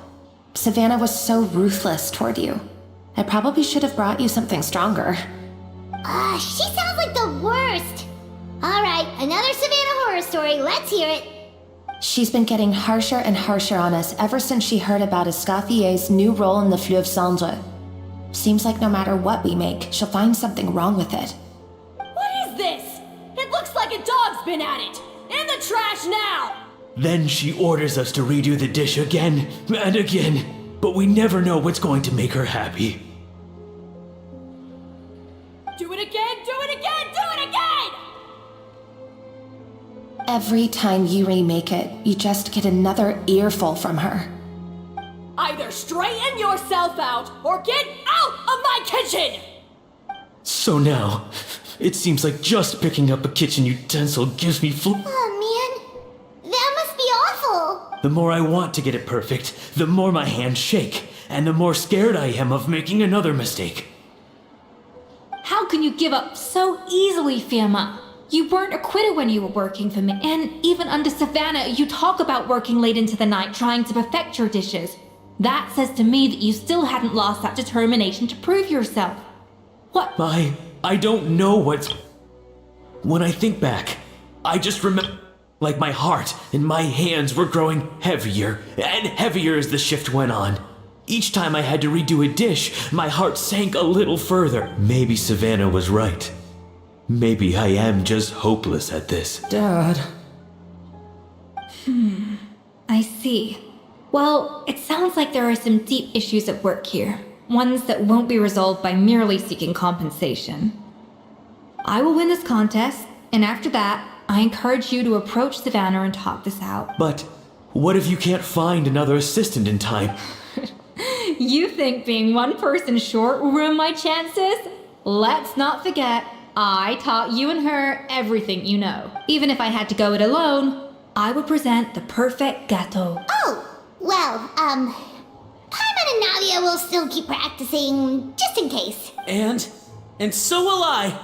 Savannah was so ruthless toward you. I probably should have brought you something stronger. She sounds like the worst. All right, another Savannah horror story. Let's hear it. She's been getting harsher and harsher on us ever since she heard about Escoffier's new role in the Fleuve Cendre. Seems like no matter what we make, she'll find something wrong with it. What is this? It looks like a dog's been at it. In the trash now! Then she orders us to redo the dish again and again, but we never know what's going to make her happy. Do it again, do it again, do it again! Every time you remake it, you just get another earful from her. Either straighten yourself out or get out of my kitchen! So now, it seems like just picking up a kitchen utensil gives me Oh man, that must be awful. The more I want to get it perfect, the more my hands shake, and the more scared I am of making another mistake. How can you give up so easily, Firma? You weren't a quitter when you were working for me, and even under Savannah, you talk about working late into the night trying to perfect your dishes. That says to me that you still hadn't lost that determination to prove yourself. What? I don't know what's... When I think back, I just remember... Like my heart and my hands were growing heavier and heavier as the shift went on. Each time I had to redo a dish, my heart sank a little further. Maybe Savannah was right. Maybe I am just hopeless at this. Dad. I see. Well, it sounds like there are some deep issues at work here. Ones that won't be resolved by merely seeking compensation. I will win this contest, and after that, I encourage you to approach Savannah and talk this out. But what if you can't find another assistant in time? You think being one person short will ruin my chances? Let's not forget, I taught you and her everything you know. Even if I had to go it alone, I would present the perfect gâteau. Oh, well, Paimon and Nadia will still keep practicing, just in case. And so will I.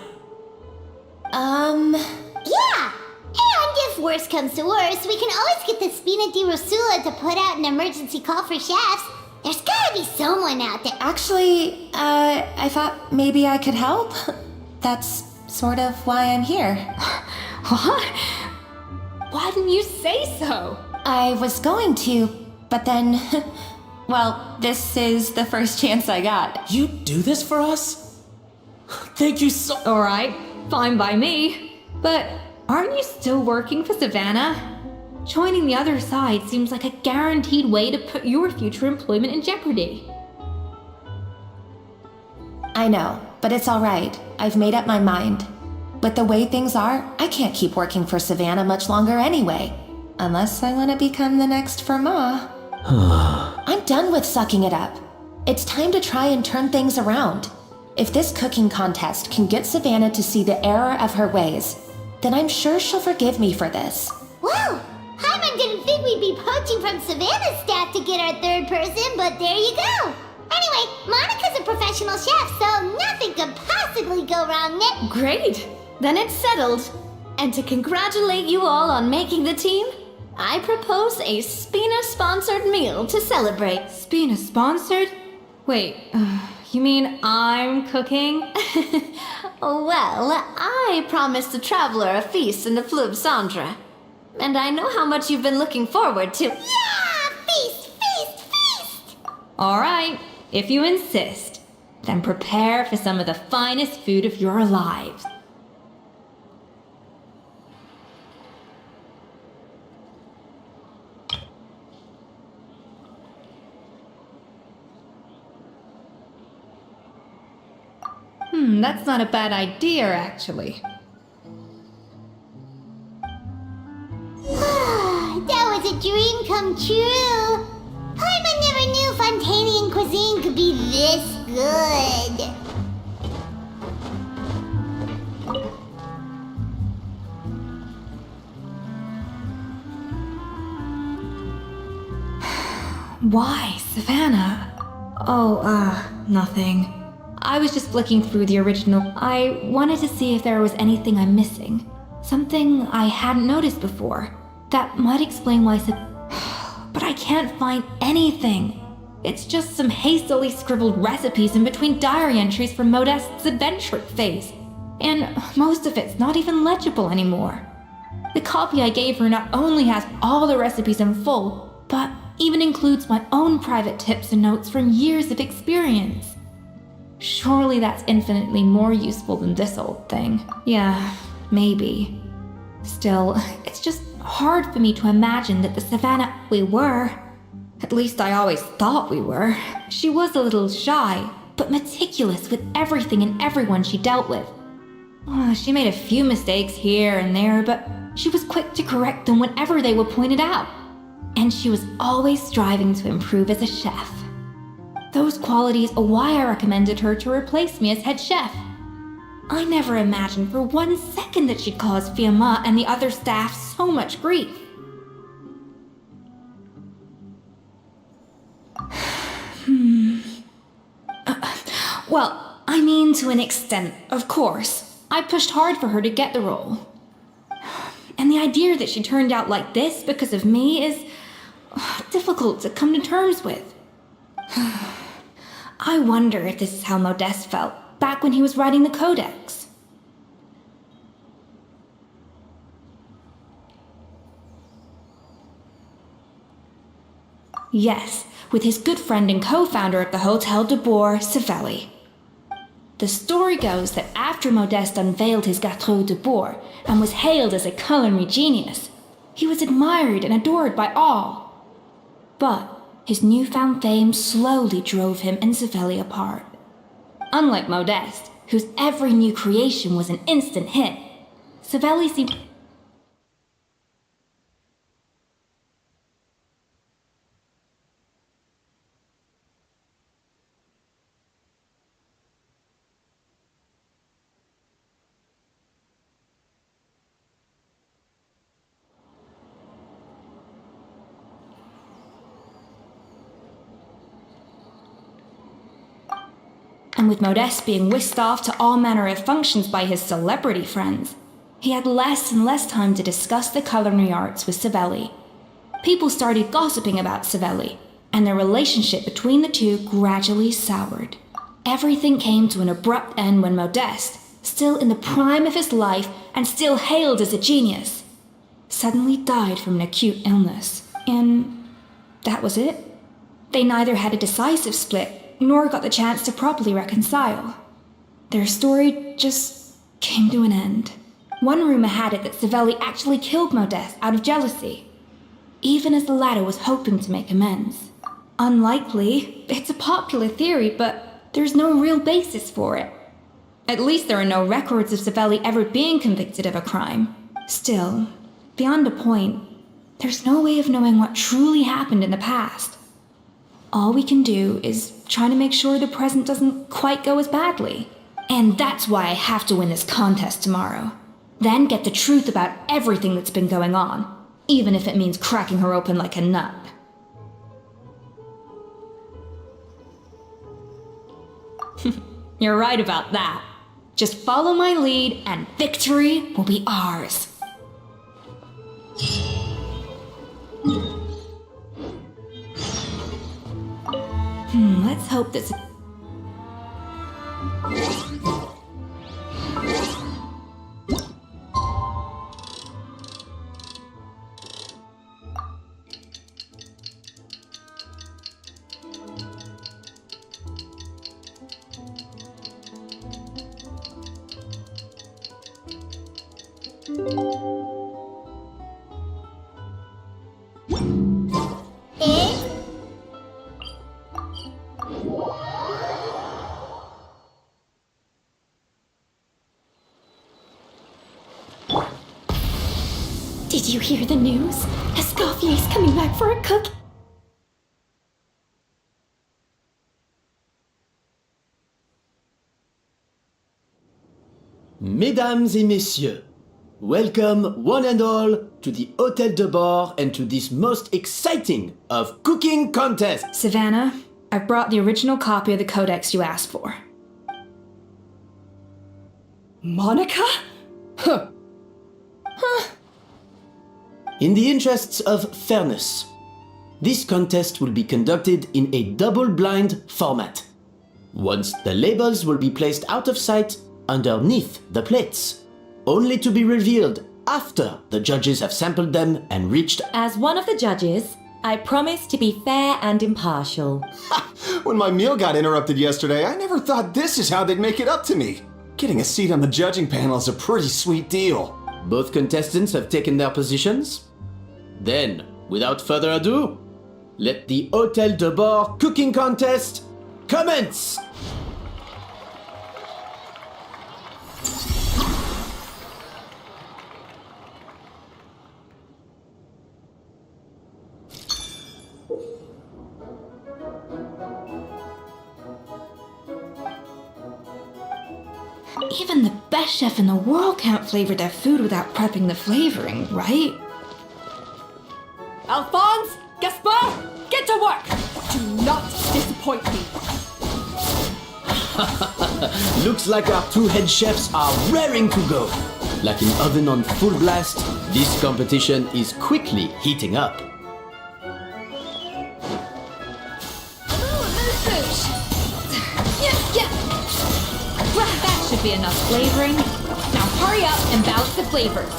Yeah! And if worse comes to worse, we can always get the Spina di Rosula to put out an emergency call for chefs. There's gotta be someone out there. Actually, I thought maybe I could help. That's sort of why I'm here. What? Why didn't you say so? I was going to, but then, well, this is the first chance I got. You do this for us? Thank you so... Alright, fine by me. But aren't you still working for Savannah? Joining the other side seems like a guaranteed way to put your future employment in jeopardy. I know, but it's all right. I've made up my mind. With the way things are, I can't keep working for Savannah much longer anyway. Unless I want to become the next Fermat. I'm done with sucking it up. It's time to try and turn things around. If this cooking contest can get Savannah to see the error of her ways, then I'm sure she'll forgive me for this. Whoa! Paimon didn't think we'd be poaching from Savannah's staff to get our third person, but there you go! Anyway, Monica's a professional chef, so nothing could possibly go wrong, Nick. Great! Then it's settled. And to congratulate you all on making the team, I propose a Spina-sponsored meal to celebrate. Spina sponsored? Wait, you mean I'm cooking? Well, I promised the traveler a feast in the Fleuve Cendre. And I know how much you've been looking forward to. Yeah! Feast, feast, feast! Alright, if you insist, then prepare for some of the finest food of your lives. That's not a bad idea, actually. That was a dream come true. Paimon never knew Fontanian cuisine could be this good. Why, Savannah? Oh, nothing. I was just flicking through the original. I wanted to see if there was anything I'm missing. Something I hadn't noticed before. That might explain why but I can't find anything. It's just some hastily scribbled recipes in between diary entries from Modeste's adventure phase. And most of it's not even legible anymore. The copy I gave her not only has all the recipes in full, but even includes my own private tips and notes from years of experience. Surely that's infinitely more useful than this old thing. Yeah, maybe. Still, it's just hard for me to imagine that the Savannah we were, at least I always thought we were. She was a little shy, but meticulous with everything and everyone she dealt with. She made a few mistakes here and there, but she was quick to correct them whenever they were pointed out. And she was always striving to improve as a chef. Those qualities are why I recommended her to replace me as head chef. I never imagined for 1 second that she'd cause Fiamma and the other staff so much grief. Well, I mean to an extent, of course. I pushed hard for her to get the role. And the idea that she turned out like this because of me is difficult to come to terms with. I wonder if this is how Modeste felt back when he was writing the Codex. Yes, with his good friend and co-founder of the Hotel de Bourg, Savelli. The story goes that after Modeste unveiled his Gâteau de Bourg and was hailed as a culinary genius, he was admired and adored by all. But his newfound fame slowly drove him and Savelli apart. Unlike Modeste, whose every new creation was an instant hit, Savelli seemed... And with Modeste being whisked off to all manner of functions by his celebrity friends, he had less and less time to discuss the culinary arts with Savelli. People started gossiping about Savelli, and their relationship between the two gradually soured. Everything came to an abrupt end when Modeste, still in the prime of his life and still hailed as a genius, suddenly died from an acute illness. And that was it. They neither had a decisive split nor got the chance to properly reconcile. Their story just came to an end. One rumor had it that Savelli actually killed Modeste out of jealousy, even as the latter was hoping to make amends. Unlikely, it's a popular theory, but there's no real basis for it. At least there are no records of Savelli ever being convicted of a crime. Still, beyond a point, there's no way of knowing what truly happened in the past. All we can do is try to make sure the present doesn't quite go as badly. And that's why I have to win this contest tomorrow. Then get the truth about everything that's been going on, even if it means cracking her open like a nut. You're right about that. Just follow my lead and victory will be ours. Let's hope this... Did you hear the news? Escoffier's coming back for a cook. Mesdames et messieurs, welcome one and all to the Hôtel de Bord and to this most exciting of cooking contests. Savannah, I've brought the original copy of the codex you asked for. Monica? Huh. In the interests of fairness, this contest will be conducted in a double-blind format. Once the labels will be placed out of sight underneath the plates, only to be revealed after the judges have sampled them and reached... As one of the judges, I promise to be fair and impartial. When my meal got interrupted yesterday, I never thought this is how they'd make it up to me. Getting a seat on the judging panel is a pretty sweet deal. Both contestants have taken their positions. Then, without further ado, let the Hôtel de Bord cooking contest commence! Even the best chef in the world can't flavor their food without prepping the flavoring, right? Alphonse! Gaspard! Get to work! Do not disappoint me! Looks like our two head chefs are raring to go. Like an oven on full blast, this competition is quickly heating up. That should be enough flavoring. Now hurry up and balance the flavors.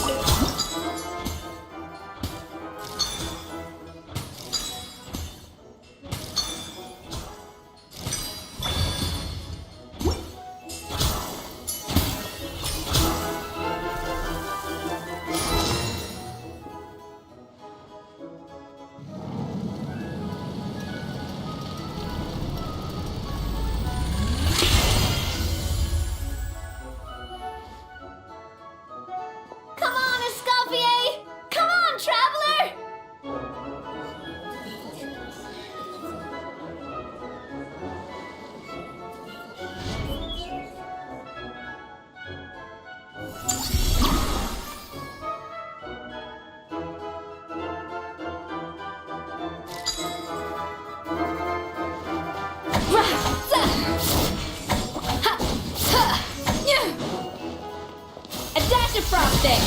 frosting!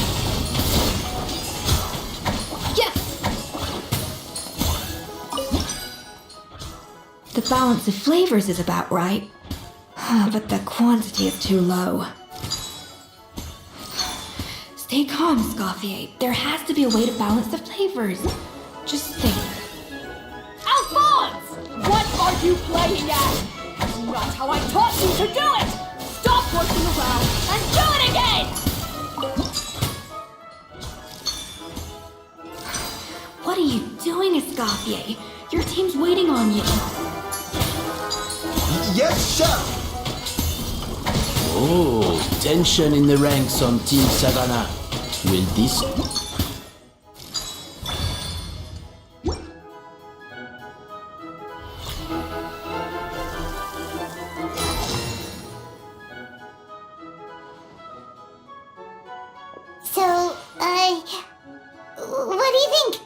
Yes! The balance of flavors is about right, but the quantity is too low. Stay calm, Escoffier. There has to be a way to balance the flavors. Just think. Alphonse! What are you playing at? That's not how I taught you to do it! Stop working around and do it again! What are you doing, Escoffier? Your team's waiting on you. Yes, chef! Oh, tension in the ranks on Team Savannah. Will this... So, what do you think?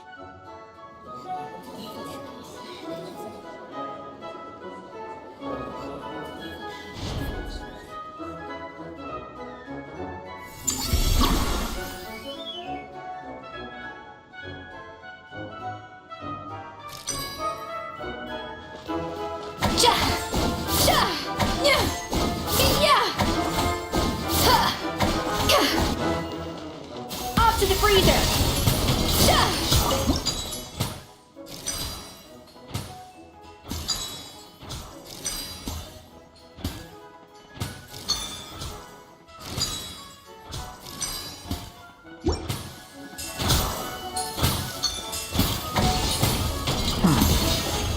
Off to the freezer!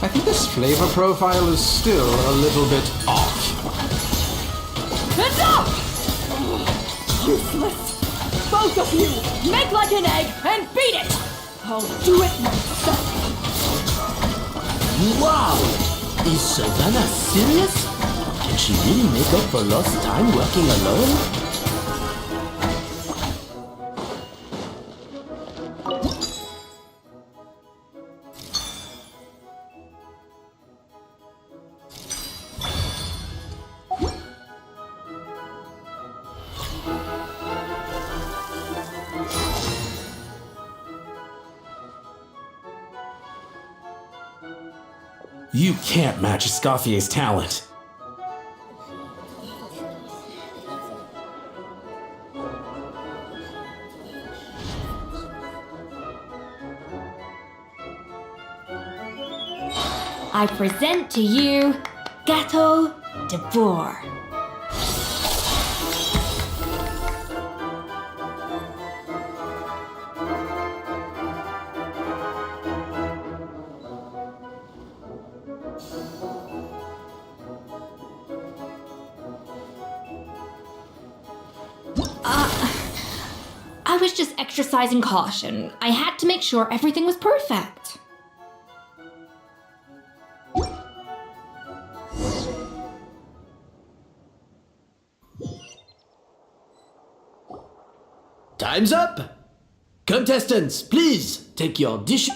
I think this flavor profile is still a little bit off. Enough! Useless! Both of you, make like an egg and beat it! I'll do it myself! Wow! Is Savannah serious? Can she really make up for lost time working alone? You can't match Escoffier's talent. I present to you Gâteau de Bourg. I was just exercising caution. I had to make sure everything was perfect. Time's up! Contestants, please take your dish...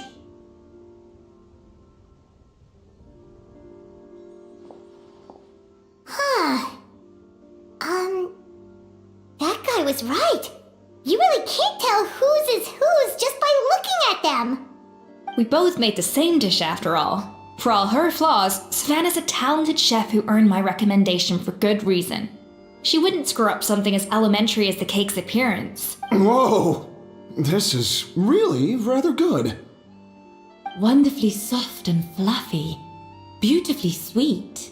That guy was right. You really can't tell whose is whose just by looking at them. We both made the same dish after all. For all her flaws, Savannah's a talented chef who earned my recommendation for good reason. She wouldn't screw up something as elementary as the cake's appearance. Whoa! This is really rather good. Wonderfully soft and fluffy. Beautifully sweet.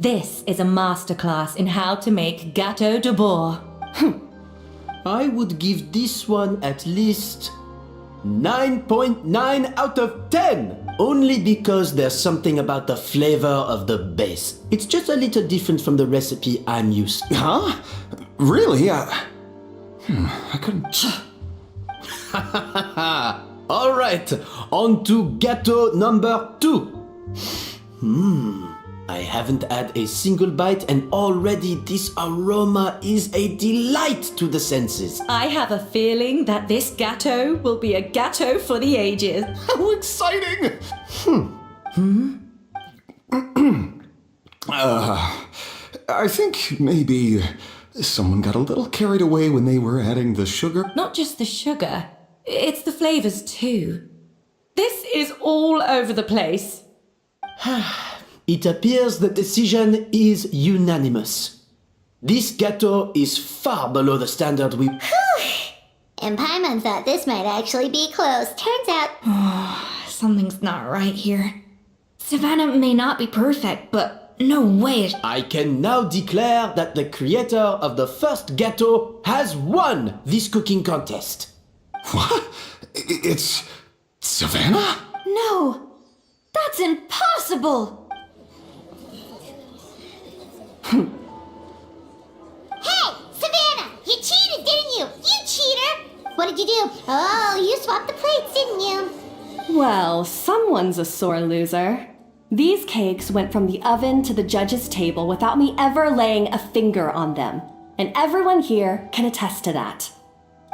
This is a masterclass in how to make Gâteau de Bourg. I would give this one at least 9.9 out of 10! Only because there's something about the flavor of the base. It's just a little different from the recipe I'm used to. Huh? Really? I couldn't... Alright, on to gâteau number 2. I haven't had a single bite and already this aroma is a delight to the senses. I have a feeling that this gâteau will be a gâteau for the ages. How exciting! I think maybe Someone got a little carried away when they were adding the sugar. Not just the sugar, it's the flavors too. This is all over the place. It appears the decision is unanimous. This gâteau is far below the standard we... And Paimon thought this might actually be close. Turns out... Something's not right here. Savannah may not be perfect, but no way. I can now declare that the creator of the first gâteau has won this cooking contest. What? It's Savannah? No! That's impossible! Hey, Savannah! You cheated, didn't you? You cheater! What did you do? Oh, you swapped the plates, didn't you? Well, someone's a sore loser. These cakes went from the oven to the judge's table without me ever laying a finger on them. And everyone here can attest to that.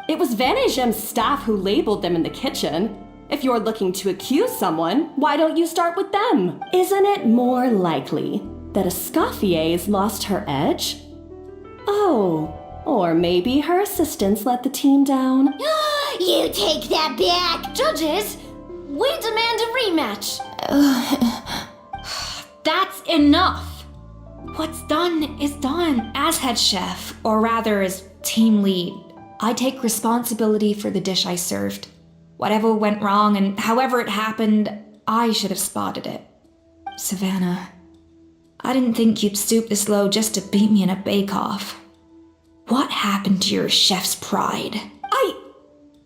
It was Vanejem's staff who labeled them in the kitchen. If you're looking to accuse someone, why don't you start with them? Isn't it more likely that Escoffier's lost her edge? Oh, or maybe her assistants let the team down. You take that back! Judges, we demand a rematch. That's enough! What's done is done. As head chef, or rather as team lead, I take responsibility for the dish I served. Whatever went wrong and however it happened, I should have spotted it. Savannah, I didn't think you'd stoop this low just to beat me in a bake-off. What happened to your chef's pride?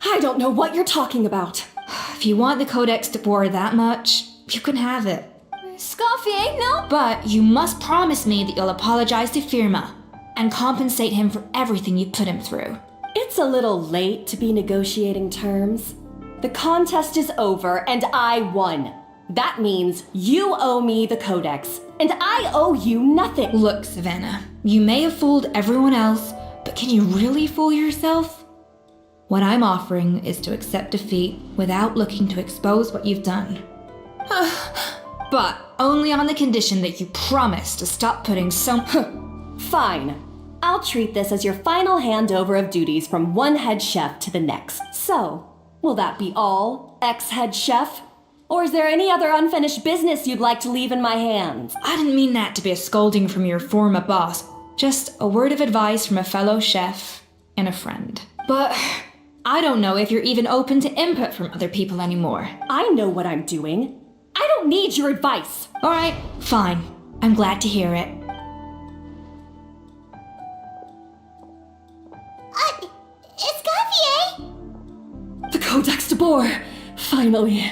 I don't know what you're talking about. If you want the Codex de Boer that much, you can have it. Escoffier, no! But you must promise me that you'll apologize to Firma and compensate him for everything you put him through. It's a little late to be negotiating terms. The contest is over and I won. That means you owe me the Codex, and I owe you nothing. Look, Savannah, you may have fooled everyone else, but can you really fool yourself? What I'm offering is to accept defeat without looking to expose what you've done. But only on the condition that you promise to stop putting so... Fine. I'll treat this as your final handover of duties from one head chef to the next. So, will that be all, ex-head chef? Or is there any other unfinished business you'd like to leave in my hands? I didn't mean that to be a scolding from your former boss. Just a word of advice from a fellow chef and a friend. But I don't know if you're even open to input from other people anymore. I know what I'm doing. I don't need your advice. All right, fine. I'm glad to hear it. Escoffier! The Codex de Boer! Finally.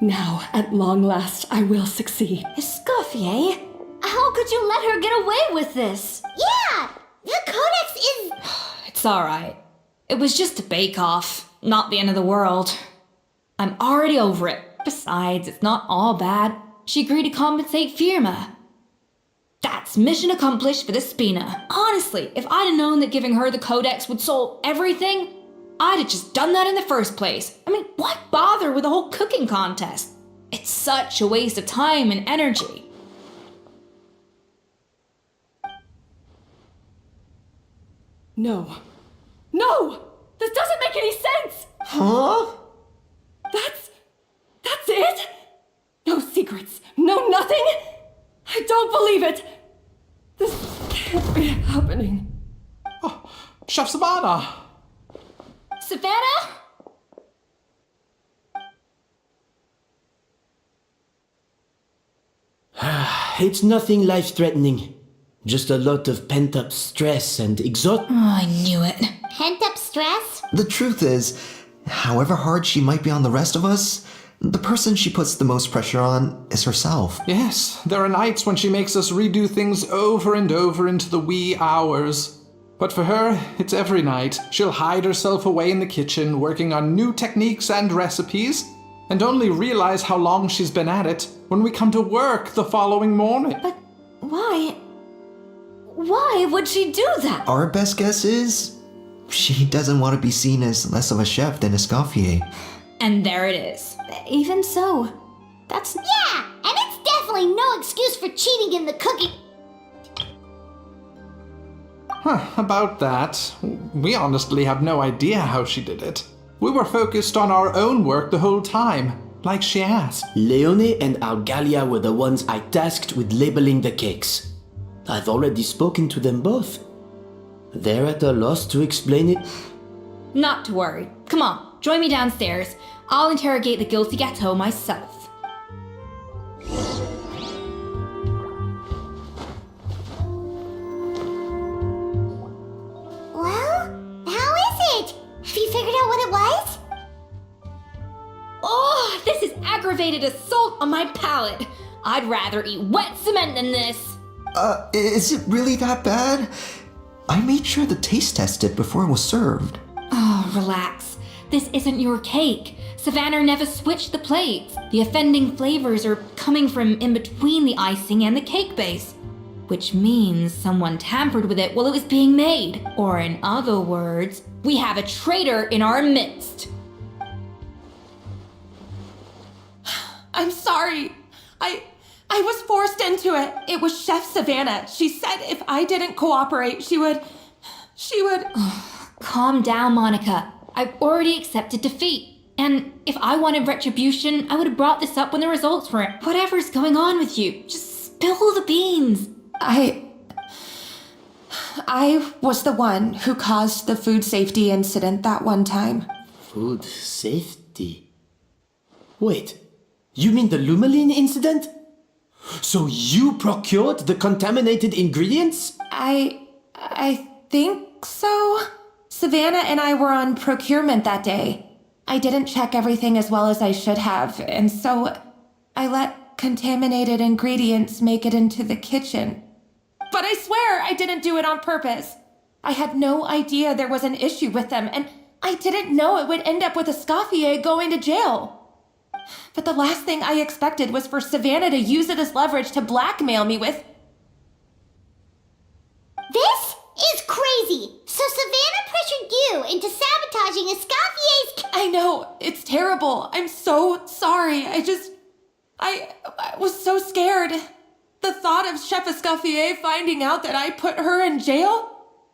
Now, at long last, I will succeed. Escoffier? How could you let her get away with this? Yeah! The Codex is... It's all right. It was just a bake-off, not the end of the world. I'm already over it. Besides, it's not all bad. She agreed to compensate Firma. That's mission accomplished for the Spina. Honestly, if I'd have known that giving her the Codex would solve everything, I'd have just done that in the first place. I mean, why bother with the whole cooking contest? It's such a waste of time and energy. No. No! This doesn't make any sense! Huh? That's it? No secrets, no nothing? I don't believe it! This can't be happening. Oh, Chef Savannah! Savannah? It's nothing life-threatening. Just a lot of pent-up stress and Oh, I knew it. Pent-up stress? The truth is, however hard she might be on the rest of us, the person she puts the most pressure on is herself. Yes, there are nights when she makes us redo things over and over into the wee hours. But for her, it's every night. She'll hide herself away in the kitchen, working on new techniques and recipes, and only realize how long she's been at it when we come to work the following morning. But why? Why would she do that? Our best guess is she doesn't want to be seen as less of a chef than Escoffier. And there it is. Even so, that's... Yeah! And it's definitely no excuse for cheating in the cooking. About that, we honestly have no idea how she did it. We were focused on our own work the whole time, like she asked. Leone and Algalia were the ones I tasked with labeling the cakes. I've already spoken to them both. They're at a loss to explain it. Not to worry. Come on, join me downstairs. I'll interrogate the guilty gâteau myself. Well, how is it? Have you figured out what it was? Oh, this is aggravated assault on my palate. I'd rather eat wet cement than this. Is it really that bad? I made sure to taste test it before it was served. Oh, relax. This isn't your cake. Savannah never switched the plates. The offending flavors are coming from in between the icing and the cake base, which means someone tampered with it while it was being made. Or in other words, we have a traitor in our midst. I'm sorry. I was forced into it. It was Chef Savannah. She said if I didn't cooperate, she would... Calm down, Monica. I've already accepted defeat. And if I wanted retribution, I would have brought this up when the results were in. Whatever's going on with you, just spill the beans. I was the one who caused the food safety incident that one time. Food safety? Wait, you mean the Lumeline incident? So you procured the contaminated ingredients? I think so. Savannah and I were on procurement that day. I didn't check everything as well as I should have, and so I let contaminated ingredients make it into the kitchen. But I swear I didn't do it on purpose. I had no idea there was an issue with them, and I didn't know it would end up with Escoffier going to jail. But the last thing I expected was for Savannah to use it as leverage to blackmail me with... This is crazy! So Savannah pressured you into sabotaging Escoffier's... I know, it's terrible. I'm so sorry. I was so scared. The thought of Chef Escoffier finding out that I put her in jail?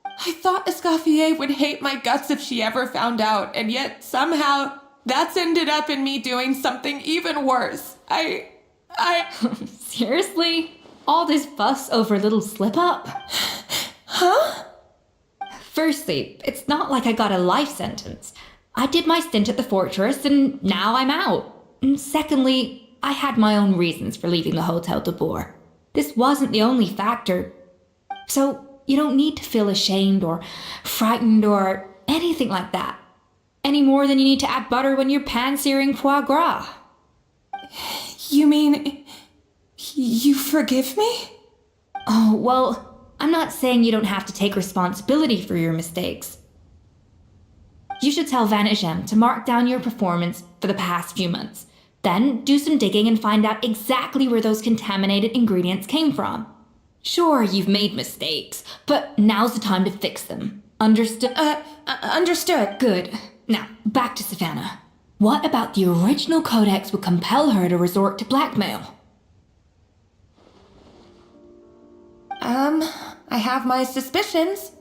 I thought Escoffier would hate my guts if she ever found out, and yet somehow that's ended up in me doing something even worse. I... Seriously? All this fuss over a little slip-up? Huh? Firstly, it's not like I got a life sentence. I did my stint at the fortress and now I'm out. And secondly, I had my own reasons for leaving the Hotel de Boer. This wasn't the only factor. So you don't need to feel ashamed or frightened or anything like that. Any more than you need to add butter when you're pan-searing foie gras. You mean... you forgive me? Oh, well... I'm not saying you don't have to take responsibility for your mistakes. You should tell Van Ejem to mark down your performance for the past few months. Then do some digging and find out exactly where those contaminated ingredients came from. Sure, you've made mistakes, but now's the time to fix them. Understood? Understood. Good. Now, back to Savannah. What about the original codex would compel her to resort to blackmail? I have my suspicions.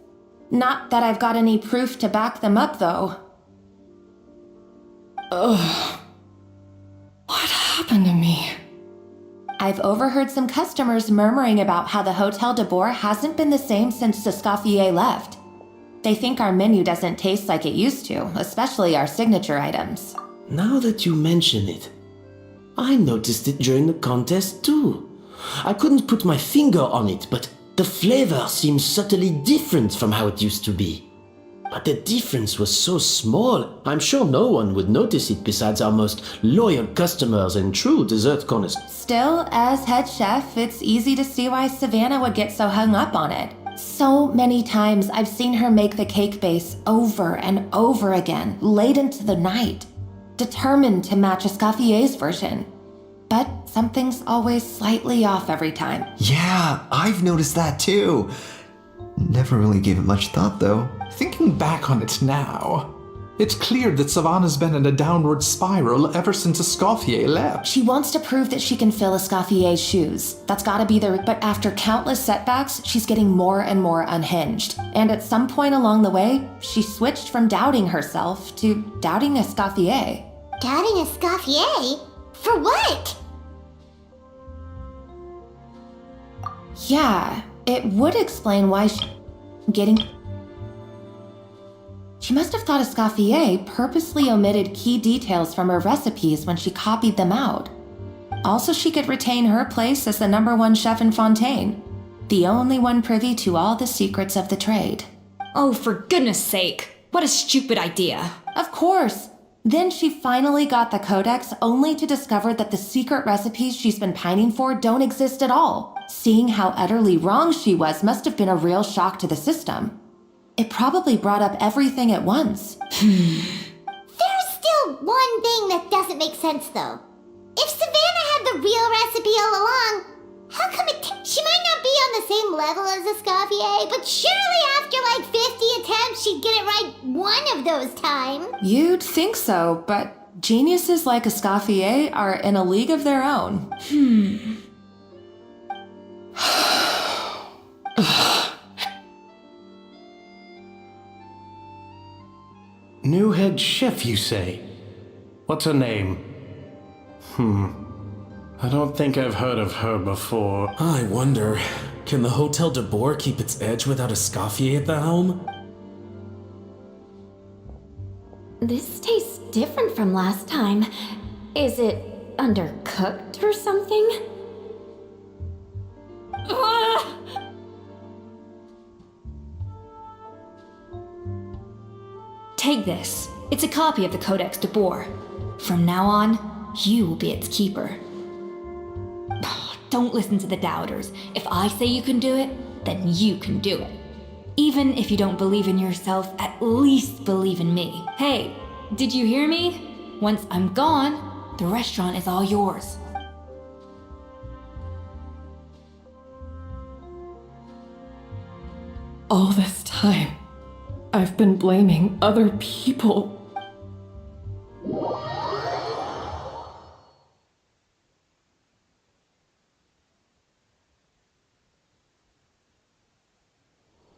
Not that I've got any proof to back them up, though. Ugh. What happened to me? I've overheard some customers murmuring about how the Hotel de Boer hasn't been the same since Escoffier left. They think our menu doesn't taste like it used to, especially our signature items. Now that you mention it, I noticed it during the contest too. I couldn't put my finger on it, but the flavor seems subtly different from how it used to be. But the difference was so small, I'm sure no one would notice it besides our most loyal customers and true dessert connoisseurs. Still, as head chef, it's easy to see why Savannah would get so hung up on it. So many times I've seen her make the cake base over and over again, late into the night, determined to match Escoffier's version. But something's always slightly off every time. Yeah, I've noticed that too. Never really gave it much thought though. Thinking back on it now, It's clear that Savannah's been in a downward spiral ever since Escoffier left. She wants to prove that she can fill Escoffier's shoes. That's gotta be the... But after countless setbacks, she's getting more and more unhinged. And at some point along the way, she switched from doubting herself to doubting Escoffier. Doubting Escoffier? For what? Yeah, it would explain why She must have thought Escoffier purposely omitted key details from her recipes when she copied them out. Also, she could retain her place as the #1 chef in Fontaine, the only one privy to all the secrets of the trade. Oh, for goodness sake. What a stupid idea. Of course. Then she finally got the codex only to discover that the secret recipes she's been pining for don't exist at all. Seeing how utterly wrong she was must have been a real shock to the system. It probably brought up everything at once. There's still one thing that doesn't make sense, though. If Savannah had the real recipe all along, how come she might not be on the same level as Escoffier, but surely after like 50 attempts, she'd get it right one of those times. You'd think so, but geniuses like Escoffier are in a league of their own. New head chef, you say? What's her name? I don't think I've heard of her before. I wonder, can the Hotel de Boer keep its edge without Escoffier at the helm? This tastes different from last time. Is it undercooked or something? Ah! Take this. It's a copy of the Codex de Boer. From now on, you will be its keeper. Don't listen to the doubters. If I say you can do it, then you can do it. Even if you don't believe in yourself, at least believe in me. Hey, did you hear me? Once I'm gone, the restaurant is all yours. All this time, I've been blaming other people.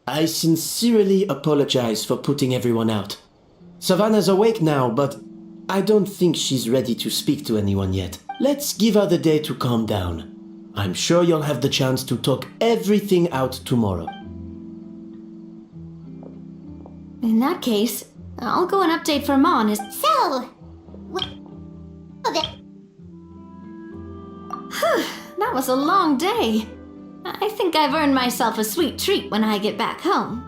I sincerely apologize for putting everyone out. Savannah's awake now, but I don't think she's ready to speak to anyone yet. Let's give her the day to calm down. I'm sure you'll have the chance to talk everything out tomorrow. In that case, I'll go and update for Mon is... So, That was a long day. I think I've earned myself a sweet treat when I get back home.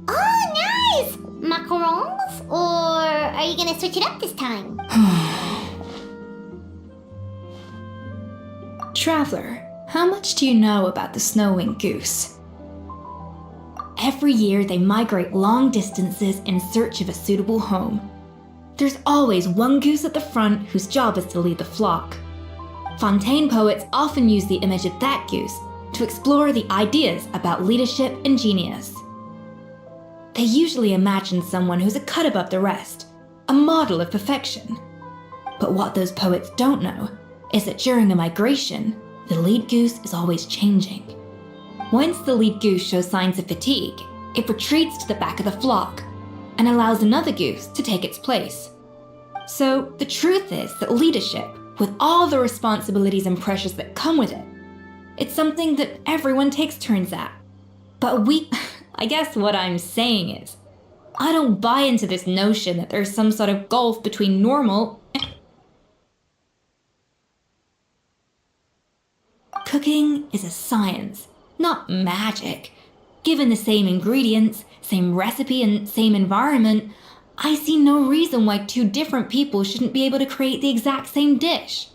oh, nice! Macarons? Or are you gonna switch it up this time? Traveler, how much do you know about the snow-winged goose? Every year they migrate long distances in search of a suitable home. There's always one goose at the front whose job is to lead the flock. Fontaine poets often use the image of that goose to explore the ideas about leadership and genius. They usually imagine someone who's a cut above the rest, a model of perfection. But what those poets don't know is that during a migration, the lead goose is always changing. Once the lead goose shows signs of fatigue, it retreats to the back of the flock and allows another goose to take its place. So the truth is that leadership, with all the responsibilities and pressures that come with it, it's something that everyone takes turns at. But I guess what I'm saying is, I don't buy into this notion that there's some sort of gulf between normal and... Cooking is a science, not magic. Given the same ingredients, same recipe, and same environment, I see no reason why two different people shouldn't be able to create the exact same dish.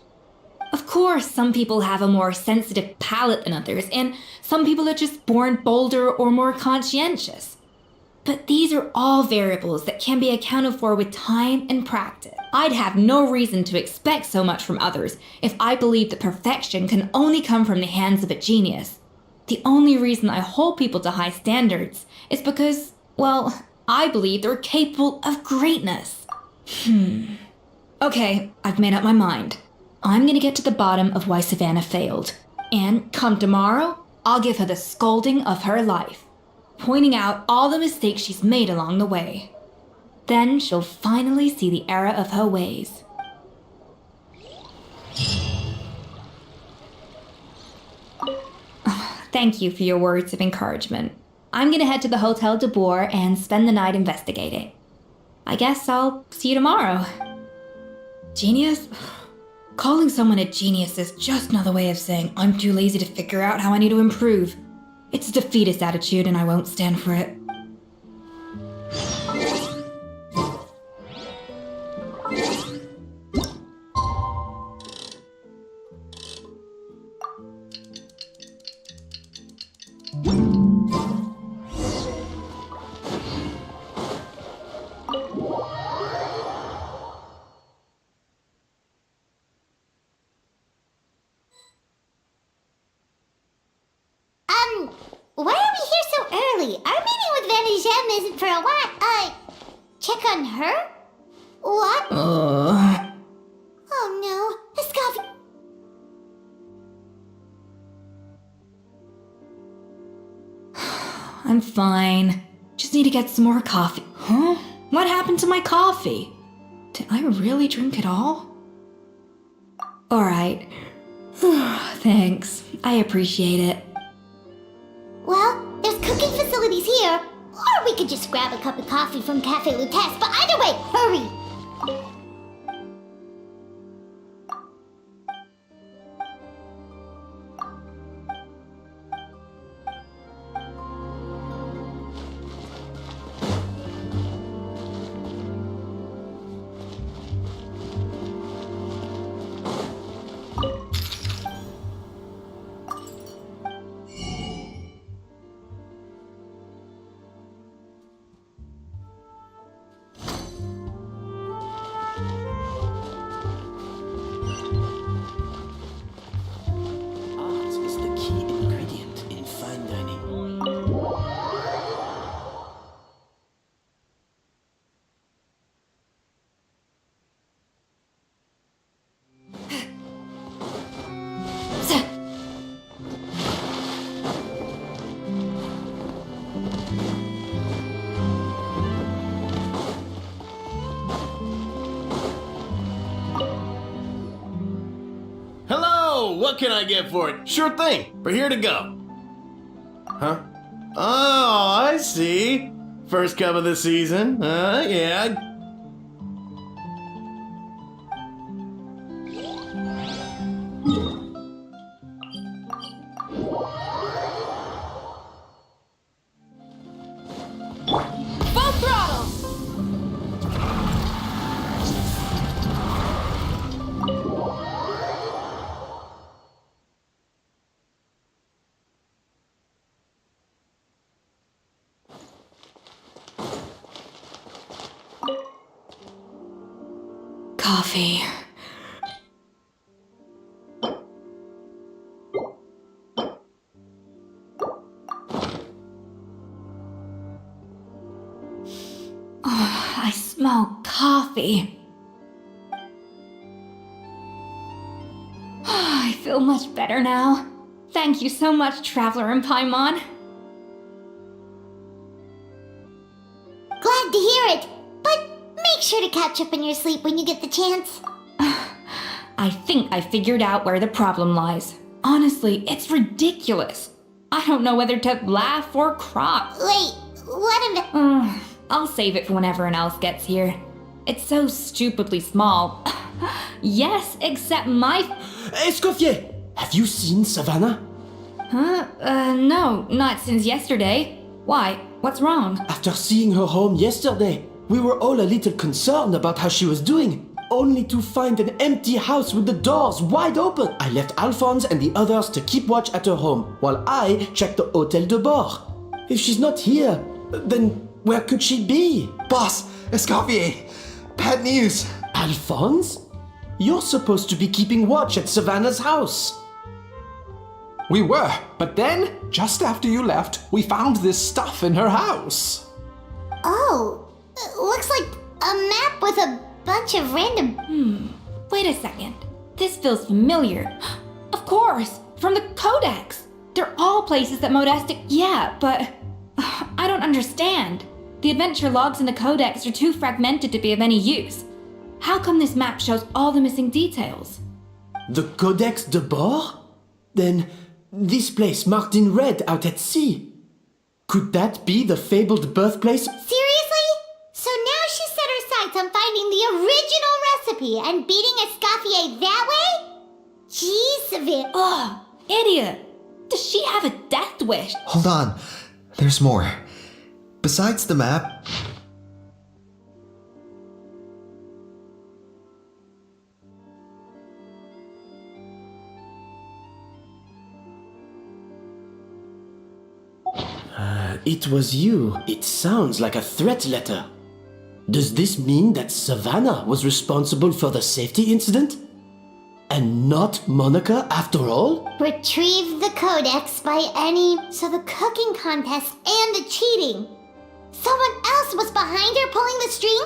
Of course, some people have a more sensitive palate than others, and some people are just born bolder or more conscientious. But these are all variables that can be accounted for with time and practice. I'd have no reason to expect so much from others if I believed that perfection can only come from the hands of a genius. The only reason I hold people to high standards is because, well, I believe they're capable of greatness. Okay, I've made up my mind. I'm gonna get to the bottom of why Savannah failed. And come tomorrow, I'll give her the scolding of her life, pointing out all the mistakes she's made along the way. Then she'll finally see the error of her ways. Thank you for your words of encouragement. I'm gonna head to the Hotel de Boer and spend the night investigating. I guess I'll see you tomorrow. Genius? Calling someone a genius is just another way of saying I'm too lazy to figure out how I need to improve. It's a defeatist attitude and I won't stand for it. Why are we here so early? Our meeting with Vanny isn't for a while. Check on her? What? Oh no, Escoffier. I'm fine. Just need to get some more coffee. Huh? What happened to my coffee? Did I really drink it all? Alright. Thanks. I appreciate it. Well, there's cooking facilities here. Or we could just grab a cup of coffee from Cafe Lutece, but either way, hurry! Art is the key ingredient in fine dining. Hello! What can I get for it? Sure thing. We're here to go. Huh? Oh, I see. First cup of the season. Yeah. Full throttle! Coffee. I smell coffee. I feel much better now. Thank you so much, Traveler and Paimon. Glad to hear it, but make sure to catch up on your sleep when you get the chance. I think I figured out where the problem lies. Honestly, it's ridiculous. I don't know whether to laugh or cry. Wait, what am I'll save it for when everyone else gets here. It's so stupidly small. Yes, except my... Escoffier! Have you seen Savannah? Huh? No, not since yesterday. Why? What's wrong? After seeing her home yesterday, we were all a little concerned about how she was doing, only to find an empty house with the doors wide open. I left Alphonse and the others to keep watch at her home, while I checked the Hotel de Boer. If she's not here, then where could she be? Boss, Escoffier, bad news. Alphonse? You're supposed to be keeping watch at Savannah's house. We were, but then, just after you left, we found this stuff in her house. Oh, looks like a map with a bunch of random... Wait a second. This feels familiar. Of course, from the Codex. They're all places that Modestic... Yeah, but... I don't understand. The adventure logs in the Codex are too fragmented to be of any use. How come this map shows all the missing details? The Codex de Bord? Then this place marked in red out at sea. Could that be the fabled birthplace? Seriously? So now she set her sights on finding the original recipe and beating Escoffier that way? Jeez, Savannah. Ugh, idiot. Does she have a death wish? Hold on. There's more. Besides the map... It was you. It sounds like a threat letter. Does this mean that Savannah was responsible for the safety incident? And not Monica after all? Retrieve the Codex by any... So the cooking contest and the cheating. Someone else was behind her pulling the string?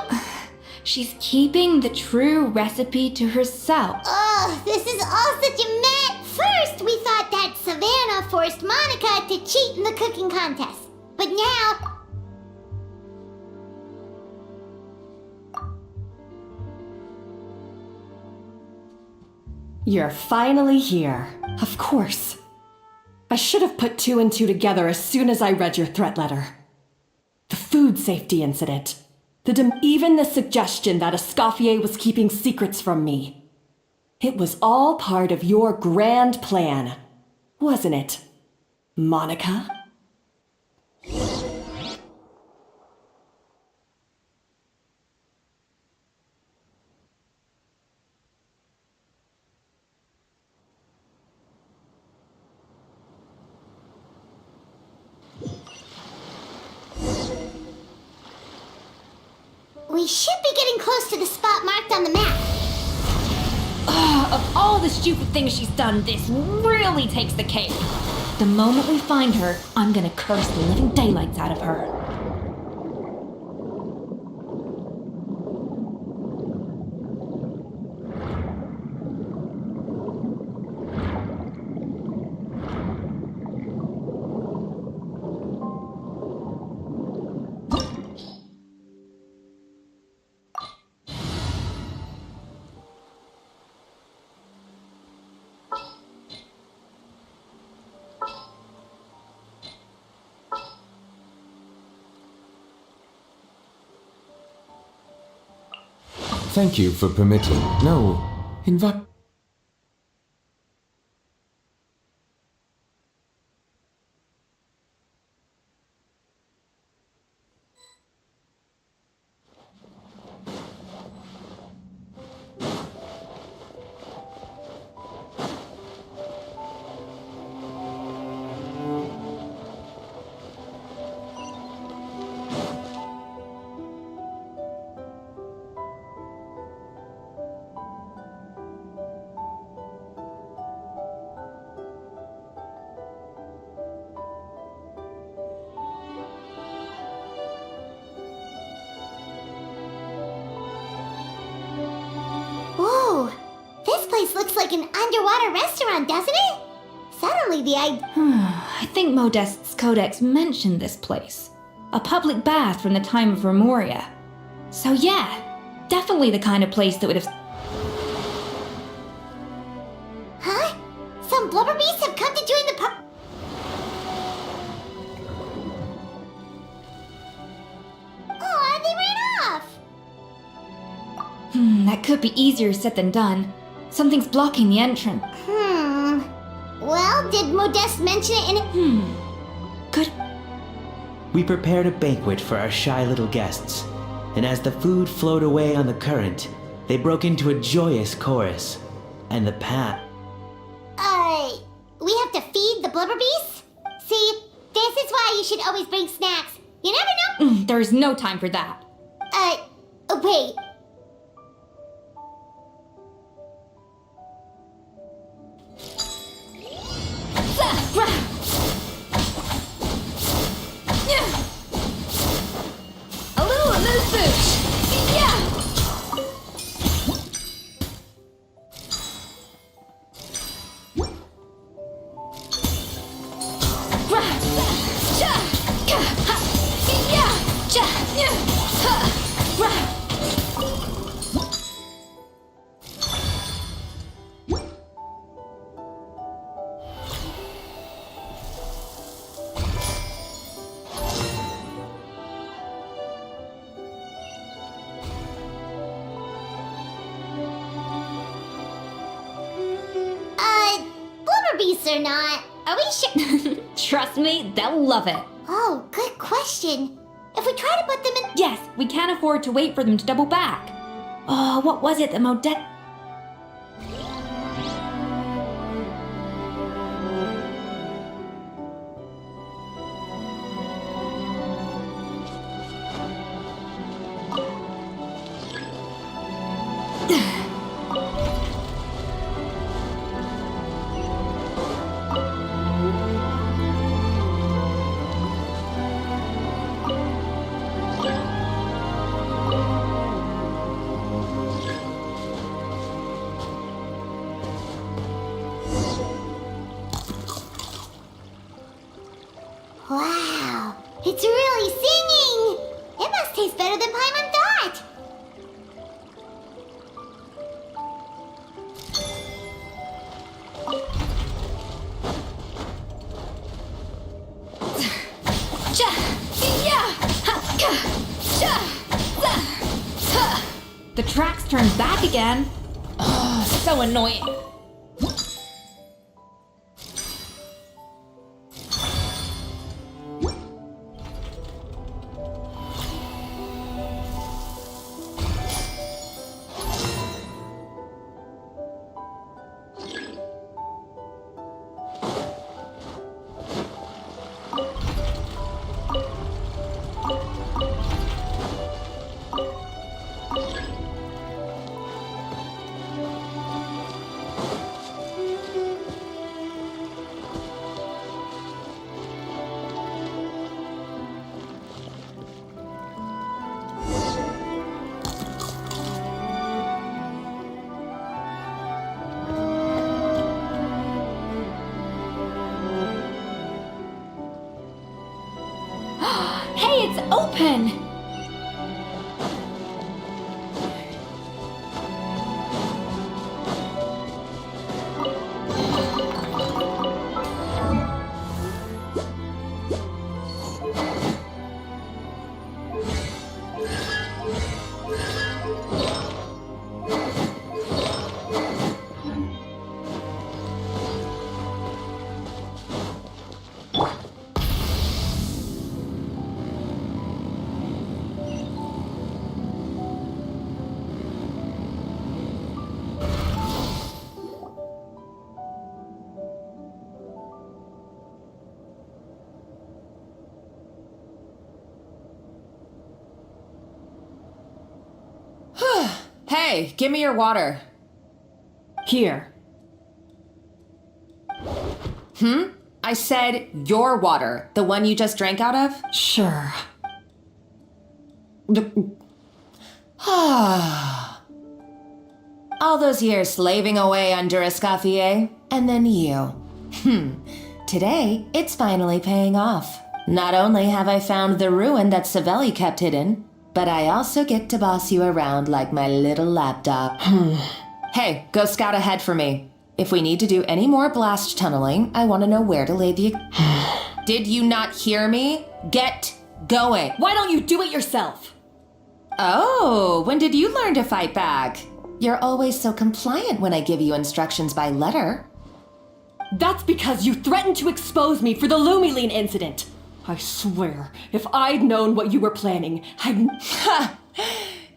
She's keeping the true recipe to herself. Ugh, this is all such a mess. First, we thought that Savannah forced Monica to cheat in the cooking contest. But now... You're finally here. Of course. I should have put 2 and 2 together as soon as I read your threat letter. The food safety incident. Even the suggestion that Escoffier was keeping secrets from me. It was all part of your grand plan, wasn't it, Monica? We should be getting close to the spot marked on the map. Of all the stupid things she's done, this really takes the cake. The moment we find her, I'm gonna curse the living daylights out of her. Thank you for permitting. No, invite. Whoa, this place looks like an underwater restaurant, doesn't it? Suddenly the idea... I think Modest's Codex mentioned this place. A public bath from the time of Remoria. So yeah, definitely the kind of place that would have... Huh? Some blubber beasts have come to join the Oh, they ran off! That could be easier said than done. Something's blocking the entrance. Well, did Modeste mention it in... Good. We prepared a banquet for our shy little guests, and as the food flowed away on the current, they broke into a joyous chorus. And the we have to feed the blubber beasts? See, this is why you should always bring snacks. You never know... There's no time for that. Wait. beasts or not. Are we sure? Trust me, they'll love it. Oh, good question. If we try to put them in... Yes, we can't afford to wait for them to double back. Oh, what was it that Modest... Wow, it's really singing! It must taste better than Paimon thought! The tracks turned back again. Oh, so annoying. Hey, it's open! Hey, give me your water. Here. I said your water, the one you just drank out of? Sure. All those years slaving away under Escoffier, and then you. Today, it's finally paying off. Not only have I found the ruin that Savelli kept hidden, but I also get to boss you around like my little lapdog. Hey, go scout ahead for me. If we need to do any more blast tunneling, I want to know where to lay the... Did you not hear me? Get going. Why don't you do it yourself? Oh, when did you learn to fight back? You're always so compliant when I give you instructions by letter. That's because you threatened to expose me for the Lumiline incident. I swear, if I'd known what you were planning,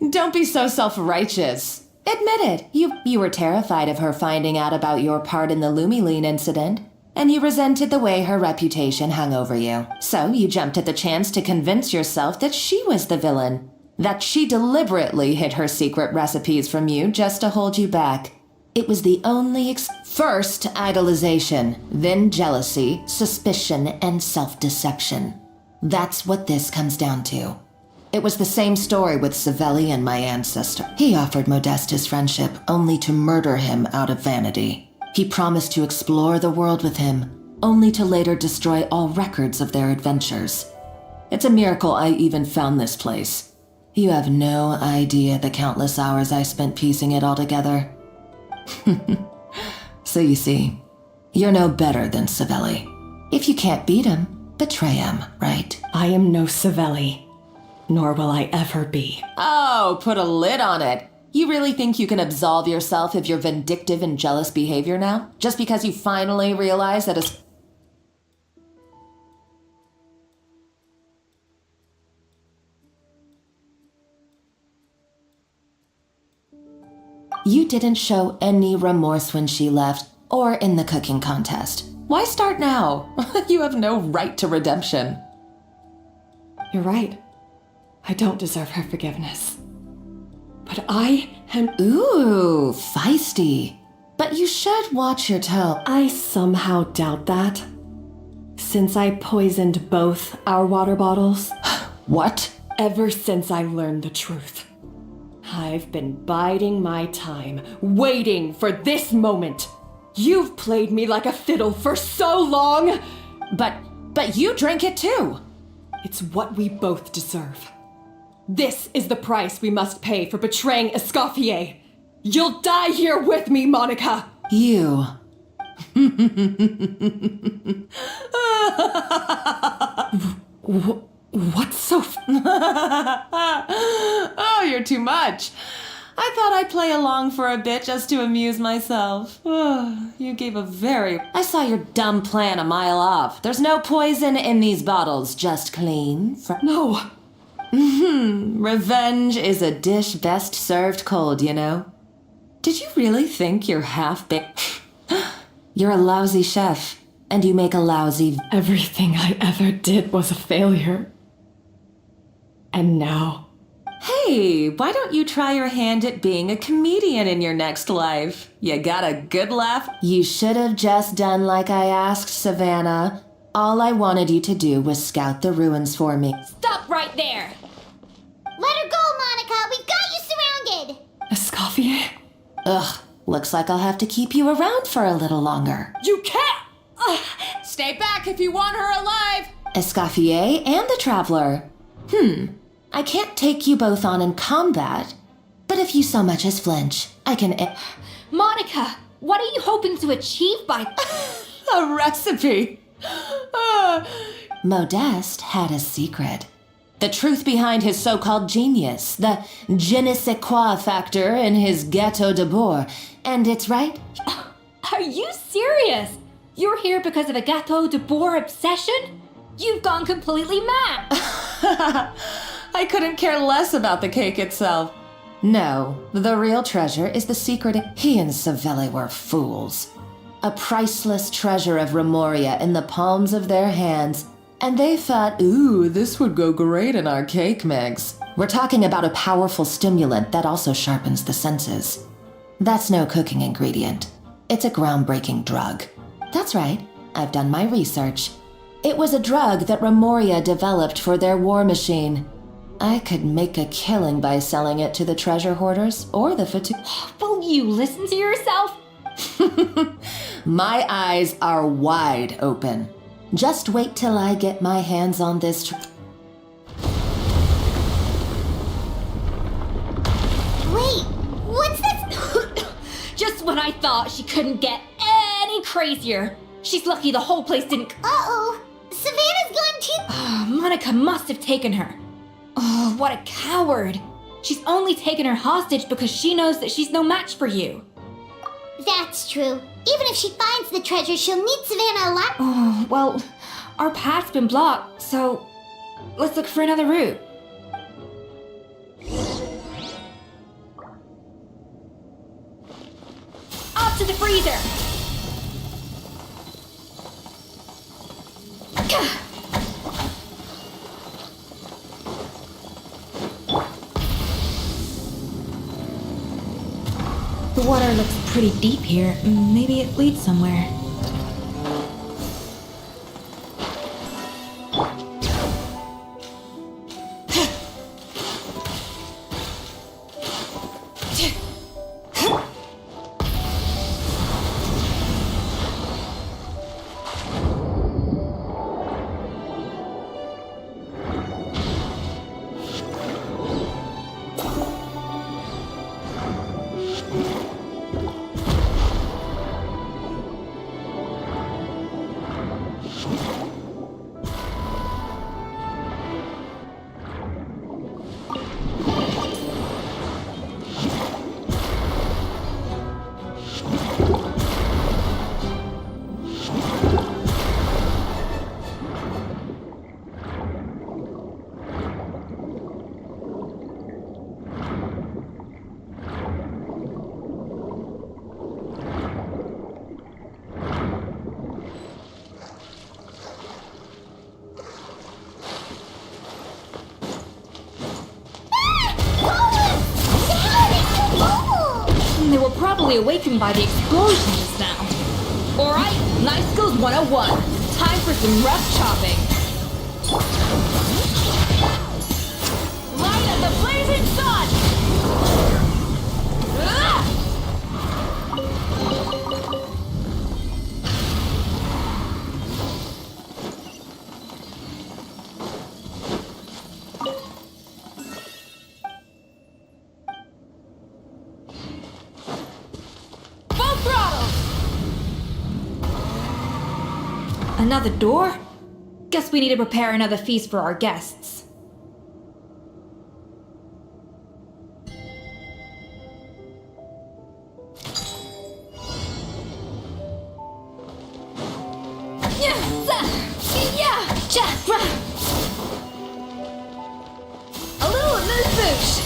Don't be so self-righteous. Admit it, you were terrified of her finding out about your part in the Lumiline incident, and you resented the way her reputation hung over you. So you jumped at the chance to convince yourself that she was the villain, that she deliberately hid her secret recipes from you just to hold you back. It was the only first idolization, then jealousy, suspicion, and self-deception. That's what this comes down to. It was the same story with Savelli and my ancestor. He offered Modest his friendship only to murder him out of vanity. He promised to explore the world with him, only to later destroy all records of their adventures. It's a miracle I even found this place. You have no idea the countless hours I spent piecing it all together. So you see, you're no better than Savelli. If you can't beat him, betray him, right? I am no Savelli, nor will I ever be. Oh, put a lid on it. You really think you can absolve yourself of your vindictive and jealous behavior now? Just because you finally realize that a... You didn't show any remorse when she left, or in the cooking contest. Why start now? You have no right to redemption. You're right. I don't deserve her forgiveness. But I am... Ooh, feisty. But you should watch your tone. I somehow doubt that. Since I poisoned both our water bottles. What? Ever since I learned the truth. I've been biding my time, waiting for this moment. You've played me like a fiddle for so long. But you drink it too. It's what we both deserve. This is the price we must pay for betraying Escoffier. You'll die here with me, Monica. You. What's so... Oh, you're too much. I thought I'd play along for a bit just to amuse myself. You gave a very... I saw your dumb plan a mile off. There's no poison in these bottles, just clean. No. Revenge is a dish best served cold, you know? Did you really think you're half-baked? You're a lousy chef, and you make a lousy... Everything I ever did was a failure. And now... Hey, why don't you try your hand at being a comedian in your next life? You got a good laugh? You should have just done like I asked, Savannah. All I wanted you to do was scout the ruins for me. Stop right there! Let her go, Monica. We've got you surrounded. Escoffier? Ugh, looks like I'll have to keep you around for a little longer. You can't! Stay back if you want her alive! Escoffier and the Traveler. I can't take you both on in combat, but if you so much as flinch, I can... Monica, what are you hoping to achieve by... A recipe! Modeste had a secret. The truth behind his so-called genius, the je ne sais quoi factor in his Gâteau de Bourg. And it's right. Are you serious? You're here because of a Gâteau de Bourg obsession? You've gone completely mad! I couldn't care less about the cake itself. No, the real treasure is the secret. He and Savelli were fools. A priceless treasure of Remoria in the palms of their hands. And they thought, ooh, this would go great in our cake mix. We're talking about a powerful stimulant that also sharpens the senses. That's no cooking ingredient. It's a groundbreaking drug. That's right, I've done my research. It was a drug that Remoria developed for their war machine. I could make a killing by selling it to the treasure hoarders or the Will you listen to yourself? My eyes are wide open. Just wait till I get my hands on this Wait, what's this? Just when I thought she couldn't get any crazier. She's lucky the whole place didn't... Uh-oh. Savannah's gone too... Monica must have taken her. Oh, what a coward. She's only taken her hostage because she knows that she's no match for you. That's true. Even if she finds the treasure, she'll need Savannah alive. Oh, well, our path's been blocked, so let's look for another route. Up to the freezer! The water looks pretty deep here. Maybe it leads somewhere. judging by the explosion just now. Alright, Life Skills 101. Time for some rough chopping. Light of the blazing sun! Ah! Full throttle! Another door? Guess we need to prepare another feast for our guests. A little amuse-bouche.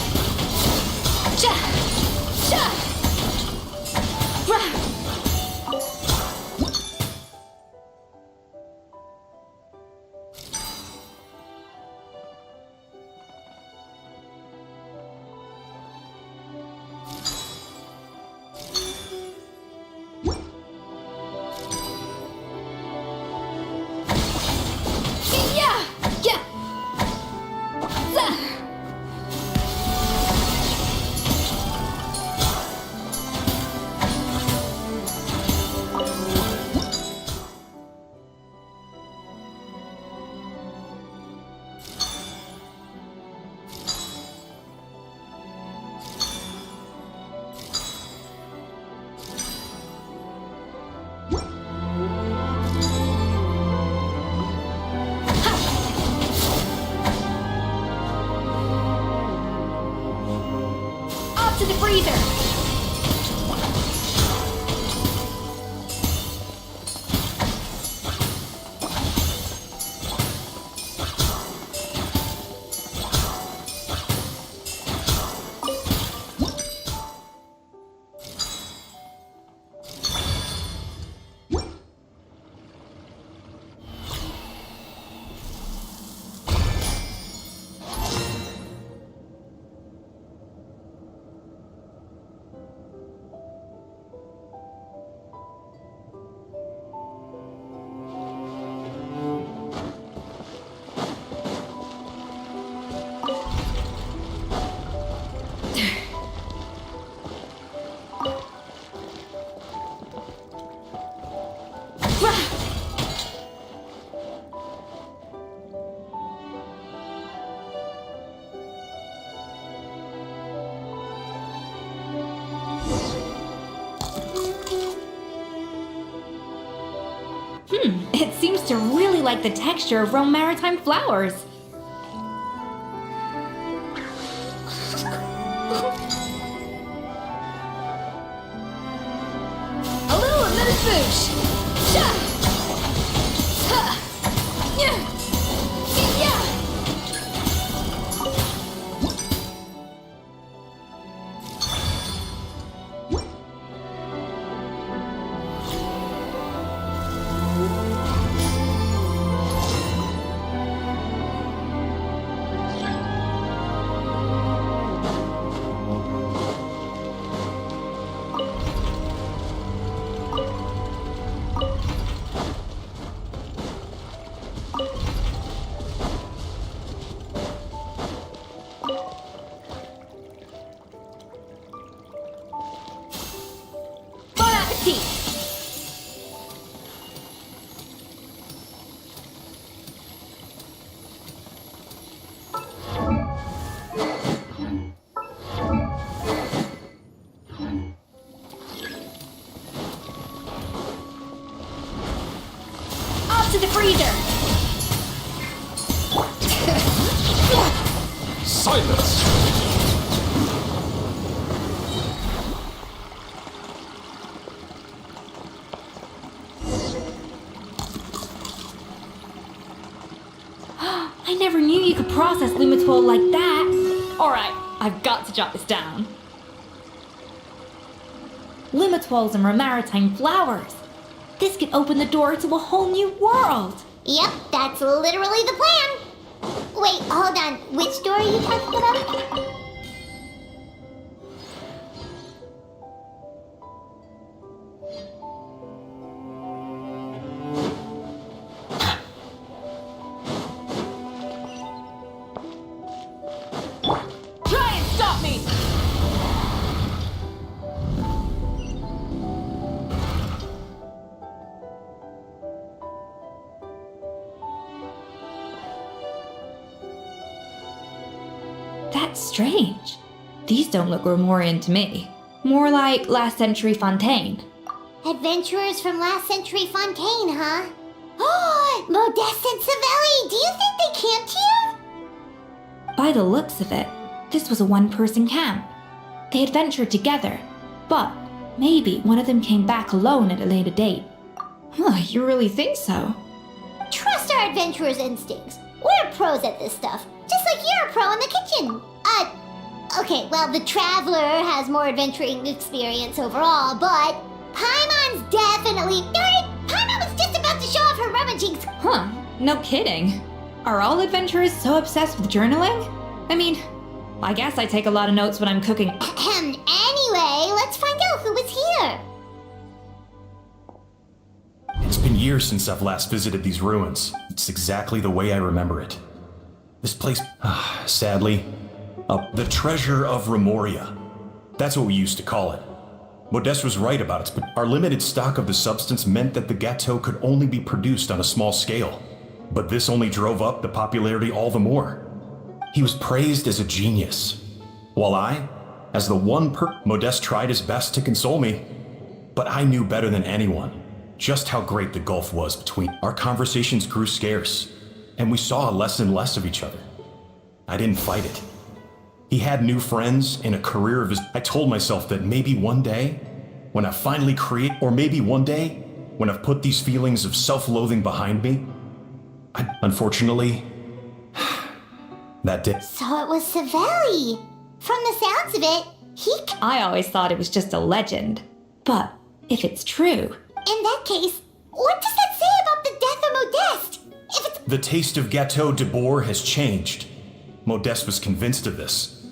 To the freezer! It seems to really like the texture of raw maritime flowers. A little amuse-bouche. To the freezer! Silence! I never knew you could process Lumitol like that. Alright, I've got to jot this down. Lumitols and maritime flowers. This could open the door to a whole new world. Yep, that's literally the plan. Wait, hold on. Which door are you talking about? That's strange. These don't look Romorian to me. More like last century Fontaine. Adventurers from last century Fontaine, huh? Oh, Modeste and Savelli, do you think they camped here? By the looks of it, this was a one-person camp. They adventured together, but maybe one of them came back alone at a later date. Huh, you really think so? Trust our adventurers' instincts. We're pros at this stuff, just like you're a pro in the kitchen. Okay, well, the Traveler has more adventuring experience overall, but Paimon's definitely... Darn it! Paimon was just about to show off her rummaging... Huh, no kidding. Are all adventurers so obsessed with journaling? I mean, I guess I take a lot of notes when I'm cooking. Anyway, let's find out who was here. It's been years since I've last visited these ruins. It's exactly the way I remember it. This place, sadly, the treasure of Remoria. That's what we used to call it. Modeste was right about it, but our limited stock of the substance meant that the gâteau could only be produced on a small scale. But this only drove up the popularity all the more. He was praised as a genius, while I, as the one Modeste tried his best to console me. But I knew better than anyone just how great the gulf was between. Our conversations grew scarce, and we saw less and less of each other. I didn't fight it. He had new friends and a career of his. I told myself that maybe one day, when I finally create, or maybe one day, when I've put these feelings of self-loathing behind me, unfortunately, that day. So it was Savelli. From the sounds of it, I always thought it was just a legend. But if it's true... In that case, what does that say about the death of Modeste? If it's... The taste of Gâteau de Bourg has changed. Modeste was convinced of this.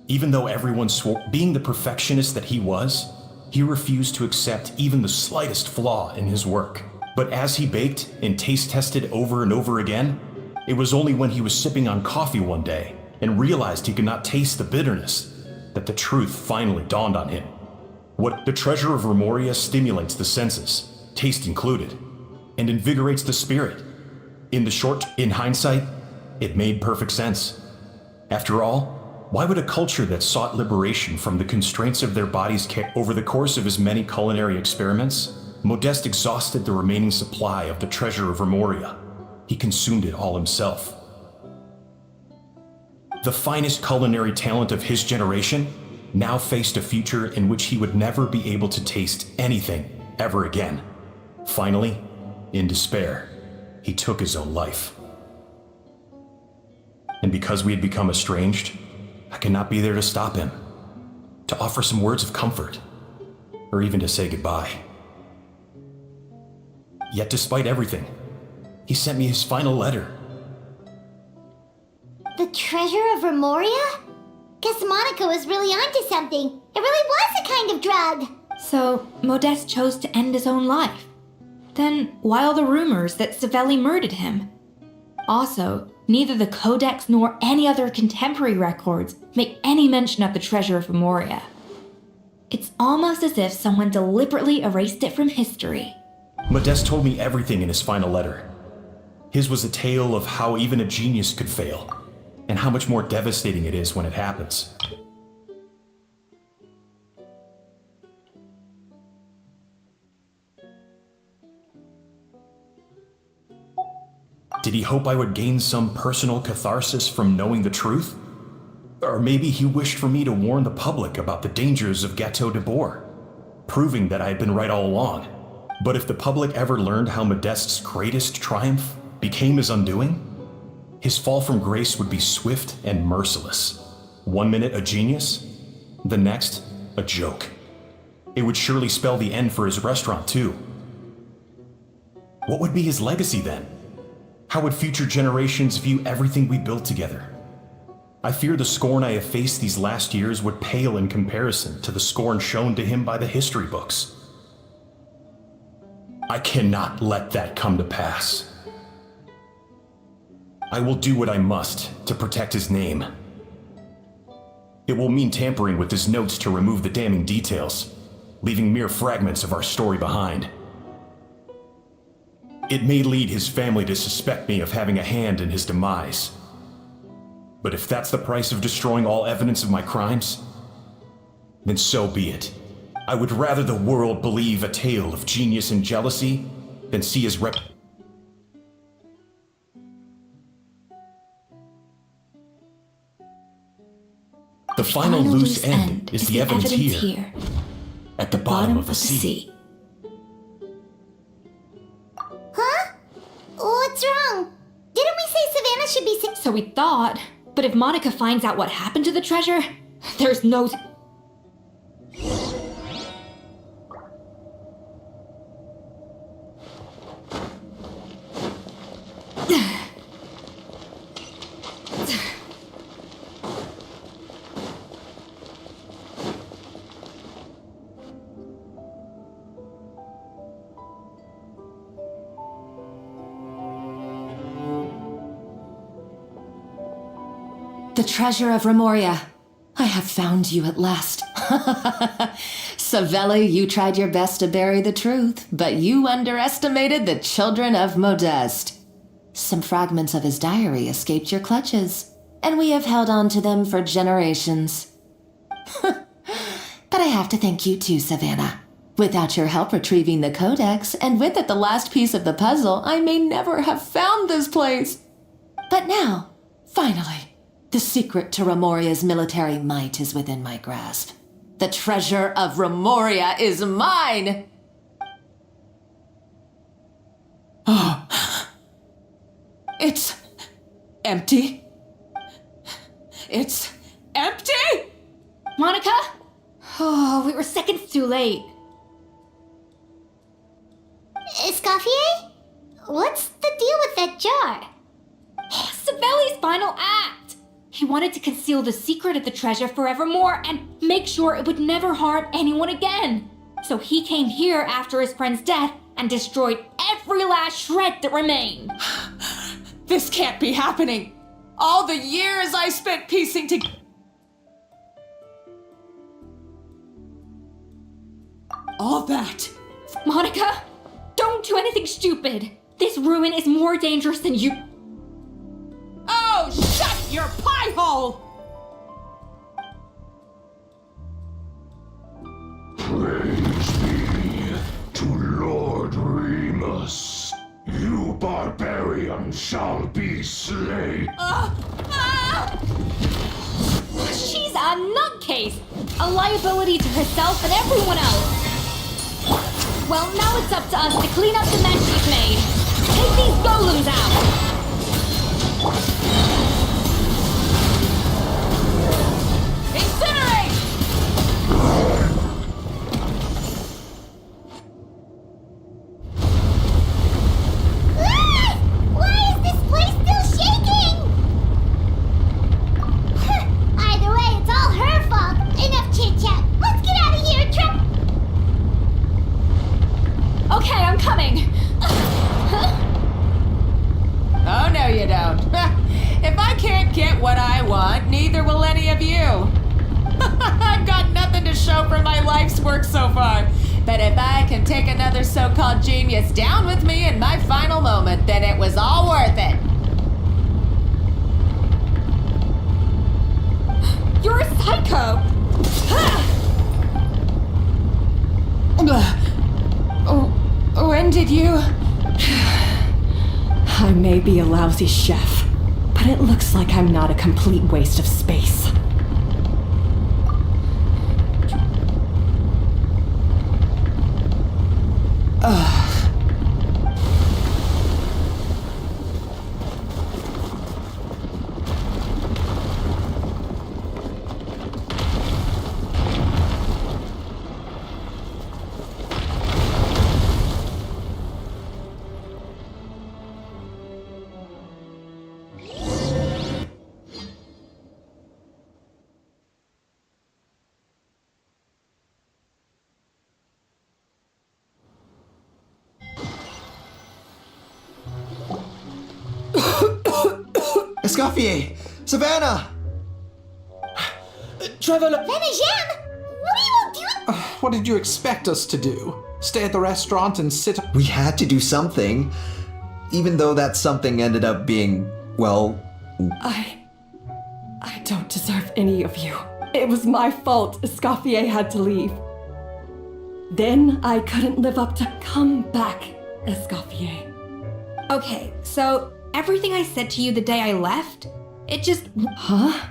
Even though everyone swore, being the perfectionist that he was, he refused to accept even the slightest flaw in his work. But as he baked and taste tested over and over again, it was only when he was sipping on coffee one day and realized he could not taste the bitterness that the truth finally dawned on him. What the treasure of Remoria stimulates the senses, taste included, and invigorates the spirit. In hindsight, it made perfect sense. After all, why would a culture that sought liberation from the constraints of their bodies care? Over the course of his many culinary experiments, Modeste exhausted the remaining supply of the treasure of Remoria. He consumed it all himself. The finest culinary talent of his generation now faced a future in which he would never be able to taste anything ever again. Finally, in despair, he took his own life. And because we had become estranged, I could not be there to stop him, to offer some words of comfort, or even to say goodbye. Yet despite everything, he sent me his final letter. The treasure of Remoria? Guess Monica was really onto something. It really was a kind of drug. So, Modeste chose to end his own life. Then, why all the rumors that Savelli murdered him? Also, neither the Codex nor any other contemporary records make any mention of the treasure of Remoria. It's almost as if someone deliberately erased it from history. Modeste told me everything in his final letter. His was a tale of how even a genius could fail, and how much more devastating it is when it happens. Did he hope I would gain some personal catharsis from knowing the truth? Or maybe he wished for me to warn the public about the dangers of Gâteau de Bourg, proving that I had been right all along. But if the public ever learned how Modeste's greatest triumph became his undoing, his fall from grace would be swift and merciless. 1 minute a genius, the next a joke. It would surely spell the end for his restaurant too. What would be his legacy then? How would future generations view everything we built together? I fear the scorn I have faced these last years would pale in comparison to the scorn shown to him by the history books. I cannot let that come to pass. I will do what I must to protect his name. It will mean tampering with his notes to remove the damning details, leaving mere fragments of our story behind. It may lead his family to suspect me of having a hand in his demise. But if that's the price of destroying all evidence of my crimes, then so be it. I would rather the world believe a tale of genius and jealousy than see his rep. The final loose end is the evidence here, at the bottom of the sea. Huh? What's wrong? Didn't we say Savannah should be sick? So we thought, but if Monica finds out what happened to the treasure, there's no... The treasure of Remoria. I have found you at last. Savelli, you tried your best to bury the truth, but you underestimated the children of Modeste. Some fragments of his diary escaped your clutches, and we have held on to them for generations. But I have to thank you too, Savannah. Without your help retrieving the codex, and with it the last piece of the puzzle, I may never have found this place. But now, finally, the secret to Remoria's military might is within my grasp. The treasure of Remoria is mine! Oh. It's empty. It's empty? Monica? Oh, we were seconds too late. Escoffier? What's the deal with that jar? Savelli's final act! He wanted to conceal the secret of the treasure forevermore and make sure it would never harm anyone again. So he came here after his friend's death and destroyed every last shred that remained. This can't be happening! All the years I spent piecing together. All that. Monica, don't do anything stupid. This ruin is more dangerous than you. Oh, shut your pie hole! Praise be to Lord Remus. You barbarian shall be slain. She's a nutcase! A liability to herself and everyone else! Well, now it's up to us to clean up the mess she's made. Take these golems out! Incinerate! Why is this place still shaking? Either way, it's all her fault. Enough chit-chat. Let's get out of here, Okay, I'm coming. Oh, no you don't. If I can't get what I want, neither will any of you. I've got nothing to show for my life's work so far. But if I can take another so-called genius down with me in my final moment, then it was all worth it. You're a psycho! When did you... I may be a lousy chef, but it looks like I'm not a complete waste of space. Escoffier! Savannah! Traveler! Venejean! What are you all doing? What did you expect us to do? Stay at the restaurant and sit? We had to do something, even though that something ended up being, well... I don't deserve any of you. It was my fault Escoffier had to leave. Then I couldn't live up to come back, Escoffier. Okay, so everything I said to you the day I left, it just... Huh?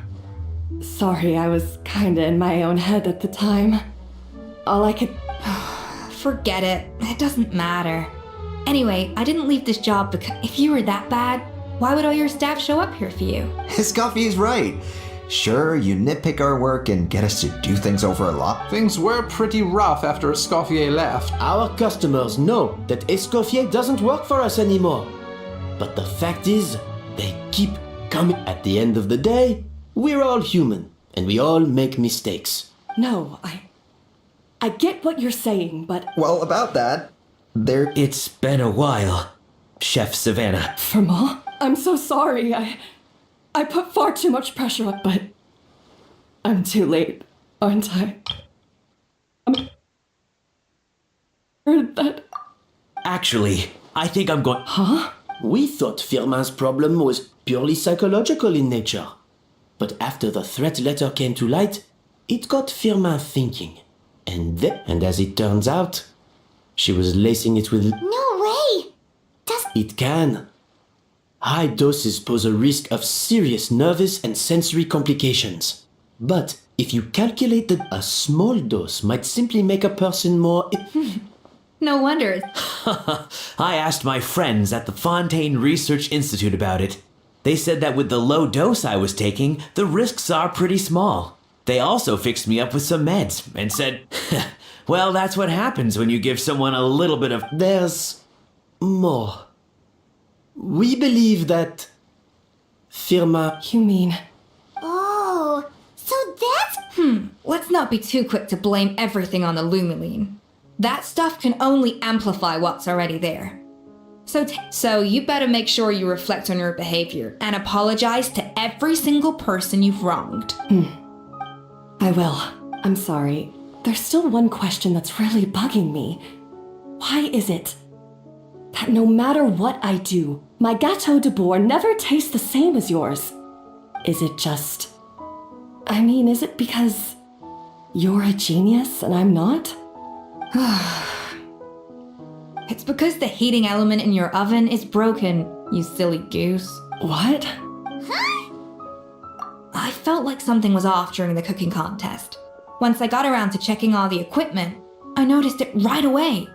Sorry, I was kinda in my own head at the time. All I could... Forget it. It doesn't matter. Anyway, I didn't leave this job because if you were that bad, why would all your staff show up here for you? Escoffier's right. Sure, you nitpick our work and get us to do things over a lot. Things were pretty rough after Escoffier left. Our customers know that Escoffier doesn't work for us anymore. But the fact is, they keep coming. At the end of the day, we're all human, and we all make mistakes. No, I get what you're saying, but... Well, about that, It's been a while, Chef Savannah. Firma, I'm so sorry. I put far too much pressure on, but I'm too late, aren't I? Heard that. Actually, I think I'm going... Huh? We thought Firmin's problem was purely psychological in nature. But after the threat letter came to light, it got Firmin thinking. And as it turns out, she was lacing it with... No way! It can. High doses pose a risk of serious nervous and sensory complications. But if you calculate that a small dose might simply make a person more... No wonder. I asked my friends at the Fontaine Research Institute about it. They said that with the low dose I was taking, the risks are pretty small. They also fixed me up with some meds and said, well, that's what happens when you give someone a little bit of... There's more. We believe that Firmin... You mean... Oh, so that's... Let's not be too quick to blame everything on the Lumiline. That stuff can only amplify what's already there. So you better make sure you reflect on your behavior and apologize to every single person you've wronged. I will. I'm sorry. There's still one question that's really bugging me. Why is it that no matter what I do, my Gâteau de Bourg never tastes the same as yours? Is it just... is it because you're a genius and I'm not? It's because the heating element in your oven is broken, you silly goose. What? I felt like something was off during the cooking contest. Once I got around to checking all the equipment, I noticed it right away.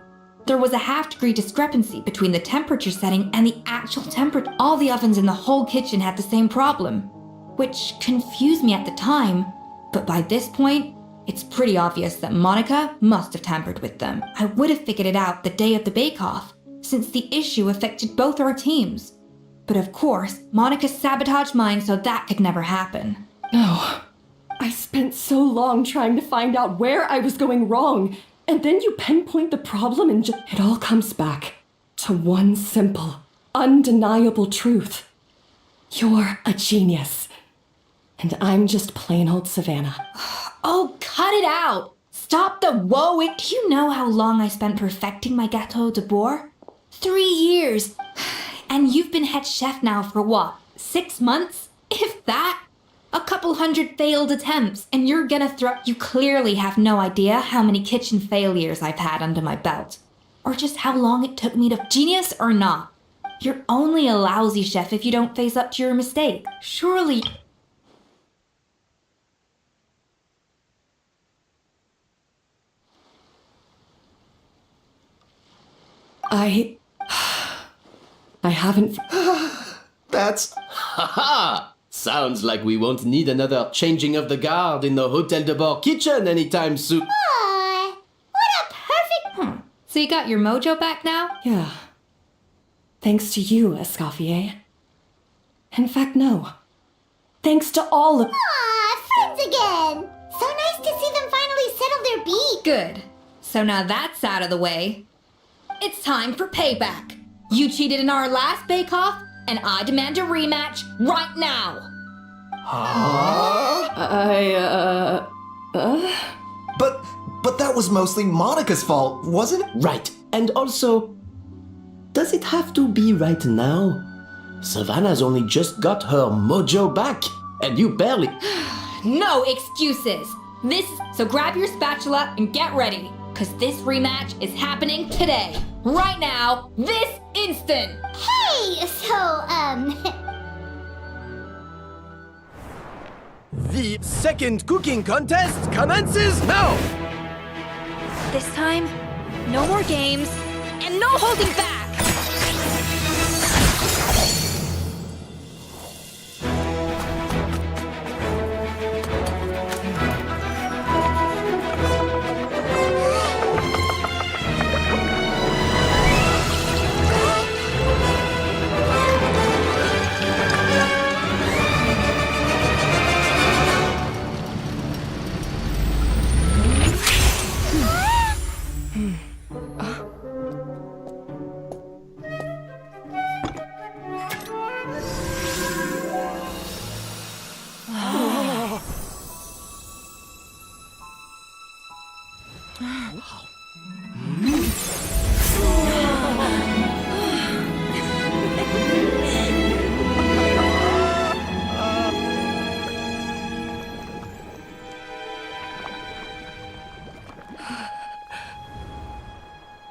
There was a half-degree discrepancy between the temperature setting and the actual temperature. All the ovens in the whole kitchen had the same problem, which confused me at the time, but by this point, it's pretty obvious that Monica must have tampered with them. I would have figured it out the day of the bake-off, since the issue affected both our teams. But of course, Monica sabotaged mine so that could never happen. No. I spent so long trying to find out where I was going wrong, and then you pinpoint the problem and it all comes back to one simple, undeniable truth. You're a genius, and I'm just plain old Savannah. Oh, cut it out! Stop the woeing! Do you know how long I spent perfecting my Gâteau de Bourg? 3 years! And you've been head chef now for what, 6 months? If that? A couple hundred failed attempts, and you're gonna throw... You clearly have no idea how many kitchen failures I've had under my belt. Or just how long it took me to... Genius or not, you're only a lousy chef if you don't face up to your mistake. Surely... I haven't... That's... Haha! Sounds like we won't need another changing of the guard in the Hotel de Bourg kitchen anytime soon. What a perfect... So you got your mojo back now? Yeah. Thanks to you, Escoffier. In fact, no. Thanks to all of... friends again! So nice to see them finally settle their beef. Good. So now that's out of the way. It's time for payback. You cheated in our last bake-off, and I demand a rematch right now. But that was mostly Monica's fault, wasn't it? Right. And also, does it have to be right now? Savannah's only just got her mojo back. And you barely. No excuses. So grab your spatula and get ready, because this rematch is happening today. Right now, this instant. Hey, so, The second cooking contest commences now! This time, no more games, and no holding back!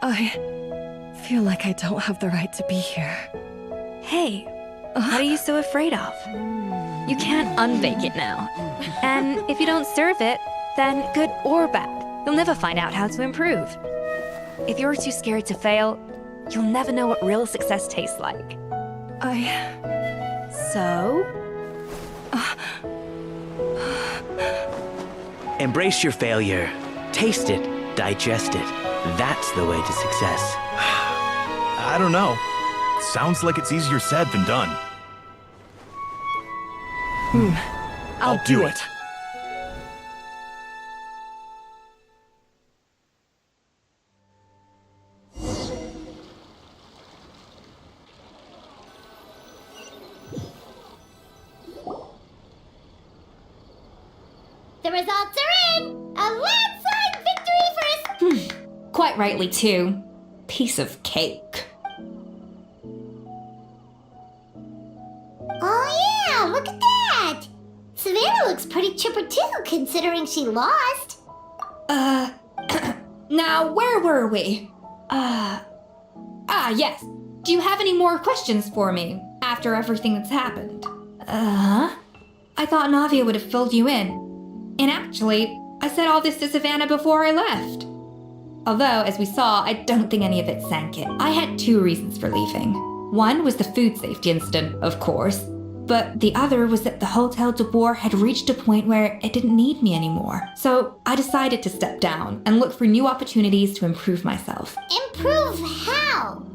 I feel like I don't have the right to be here. Hey, what are you so afraid of? You can't unbake it now. And if you don't serve it, then good or bad, you'll never find out how to improve. If you're too scared to fail, you'll never know what real success tastes like. So? Embrace your failure. Taste it. Digest it. That's the way to success. I don't know. Sounds like it's easier said than done. I'll do it. the results are in! A landslide victory for us! Quite rightly, too. Piece of cake. Oh yeah, look at that! Savannah looks pretty chipper too, considering she lost. Now, where were we? Yes. Do you have any more questions for me after everything that's happened? I thought Navia would have filled you in. And actually, I said all this to Savannah before I left. Although, as we saw, I don't think any of it sank in. I had two reasons for leaving. One was the food safety incident, of course. But the other was that the Hotel de Boer had reached a point where it didn't need me anymore. So I decided to step down and look for new opportunities to improve myself. Improve how?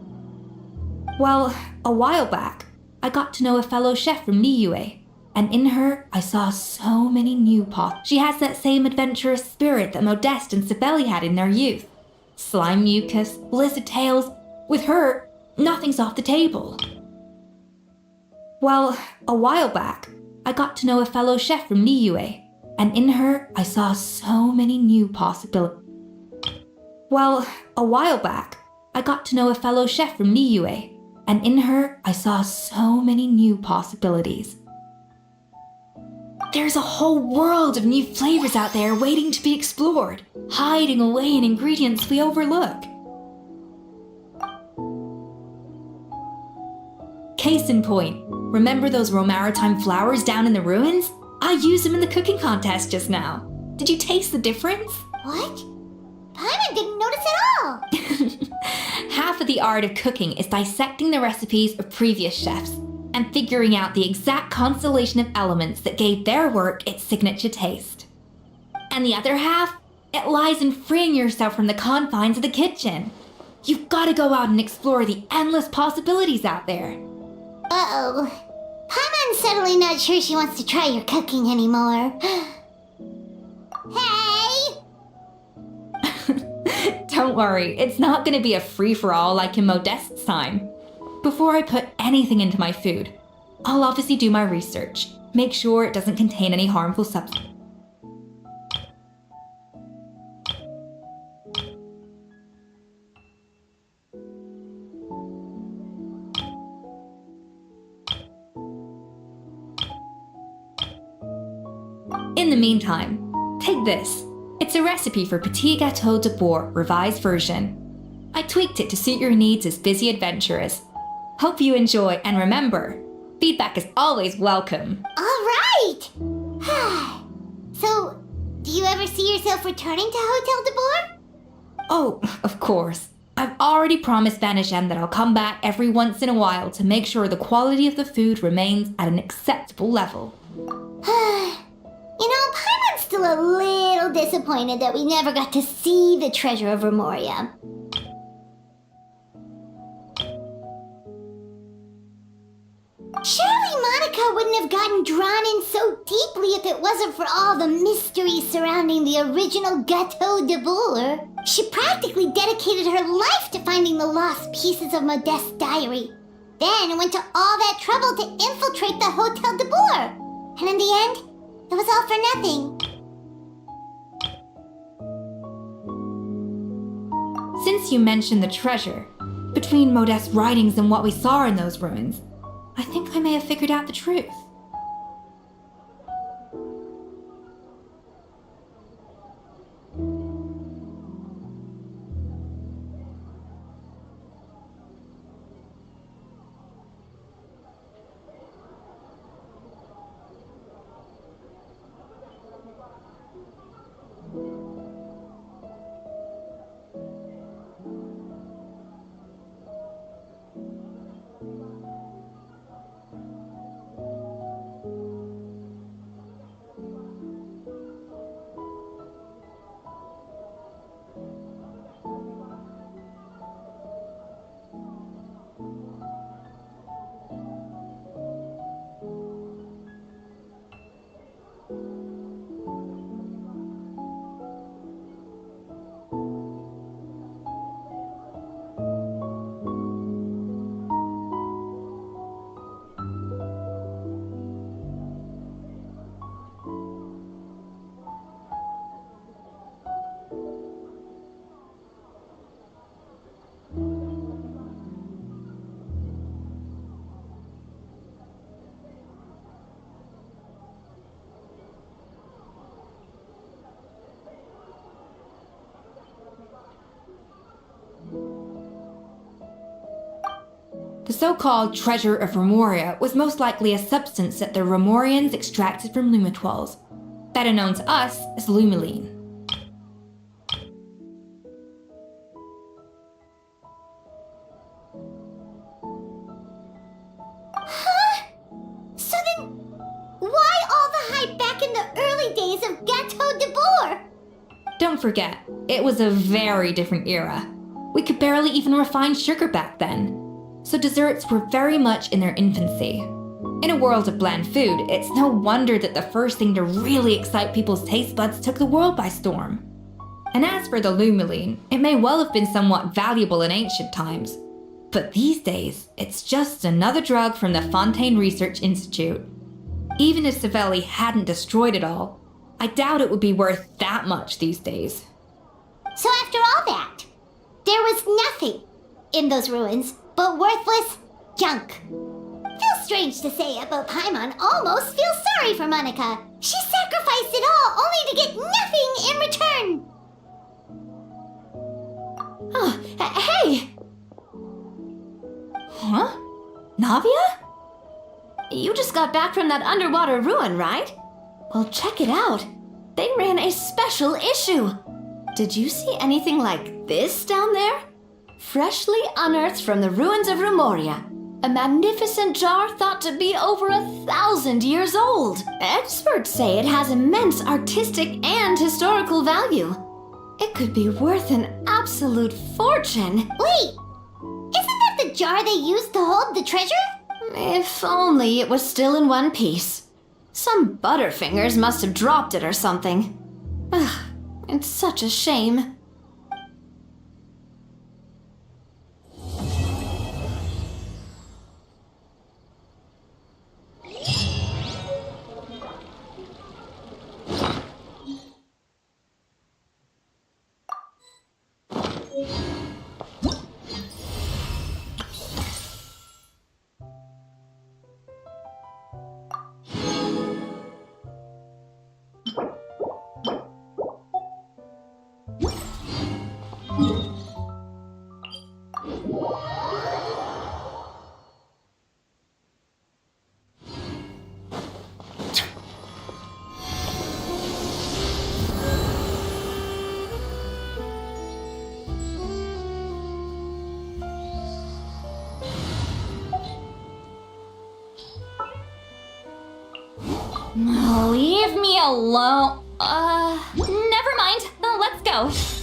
Well, a while back, I got to know a fellow chef from Niue. And in her, I saw so many new pots. She has that same adventurous spirit that Modeste and Sibeli had in their youth. Slime mucus, lizard tails. With her, nothing's off the table. Well, a while back, I got to know a fellow chef from Niue, and in her, I saw so many new possibilities. Well, a while back, I got to know a fellow chef from Niue, and in her, I saw so many new possibilities. There's a whole world of new flavors out there waiting to be explored, hiding away in ingredients we overlook. Case in point, remember those Romaritime flowers down in the ruins? I used them in the cooking contest just now. Did you taste the difference? What? Paimon didn't notice at all! Half of the art of cooking is dissecting the recipes of previous chefs and figuring out the exact constellation of elements that gave their work its signature taste. And the other half, it lies in freeing yourself from the confines of the kitchen. You've got to go out and explore the endless possibilities out there. Uh-oh. Paimon's suddenly not sure she wants to try your cooking anymore. Hey! Don't worry, it's not going to be a free-for-all like in Modeste's time. Before I put anything into my food, I'll obviously do my research. Make sure it doesn't contain any harmful substances. In the meantime, take this. It's a recipe for Petit Gâteau de Bourg revised version. I tweaked it to suit your needs as busy adventurers. Hope you enjoy, and remember, feedback is always welcome. All right! So, do you ever see yourself returning to Hotel de Bourg? Oh, of course. I've already promised Vanisham that I'll come back every once in a while to make sure the quality of the food remains at an acceptable level. You know, Paimon's still a little disappointed that we never got to see the treasure of Remoria. Surely Monica wouldn't have gotten drawn in so deeply if it wasn't for all the mystery surrounding the original Gâteau de Bourg. She practically dedicated her life to finding the lost pieces of Modeste's diary. Then went to all that trouble to infiltrate the Hotel de Bourg. And in the end, it was all for nothing. Since you mentioned the treasure, between Modeste's writings and what we saw in those ruins, I think I may have figured out the truth. The so-called treasure of Remoria was most likely a substance that the Remorians extracted from Lumitoiles, better known to us as Lumiline. Huh? So then, why all the hype back in the early days of Gâteau de Bourg? Don't forget, it was a very different era. We could barely even refine sugar back then, so desserts were very much in their infancy. In a world of bland food, it's no wonder that the first thing to really excite people's taste buds took the world by storm. And as for the Lumiline, it may well have been somewhat valuable in ancient times, but these days, it's just another drug from the Fontaine Research Institute. Even if Savelli hadn't destroyed it all, I doubt it would be worth that much these days. So after all that, there was nothing in those ruins but worthless junk. Feels strange to say it, but Paimon almost feels sorry for Monica. She sacrificed it all only to get nothing in return. Oh, hey! Huh? Navia? You just got back from that underwater ruin, right? Well, check it out. They ran a special issue. Did you see anything like this down there? Freshly unearthed from the ruins of Remoria. A magnificent jar thought to be over 1,000 years old. Experts say it has immense artistic and historical value. It could be worth an absolute fortune. Wait, isn't that the jar they used to hold the treasure? If only it was still in one piece. Some butterfingers must have dropped it or something. Ugh, it's such a shame. Leave me alone. Never mind. Let's go.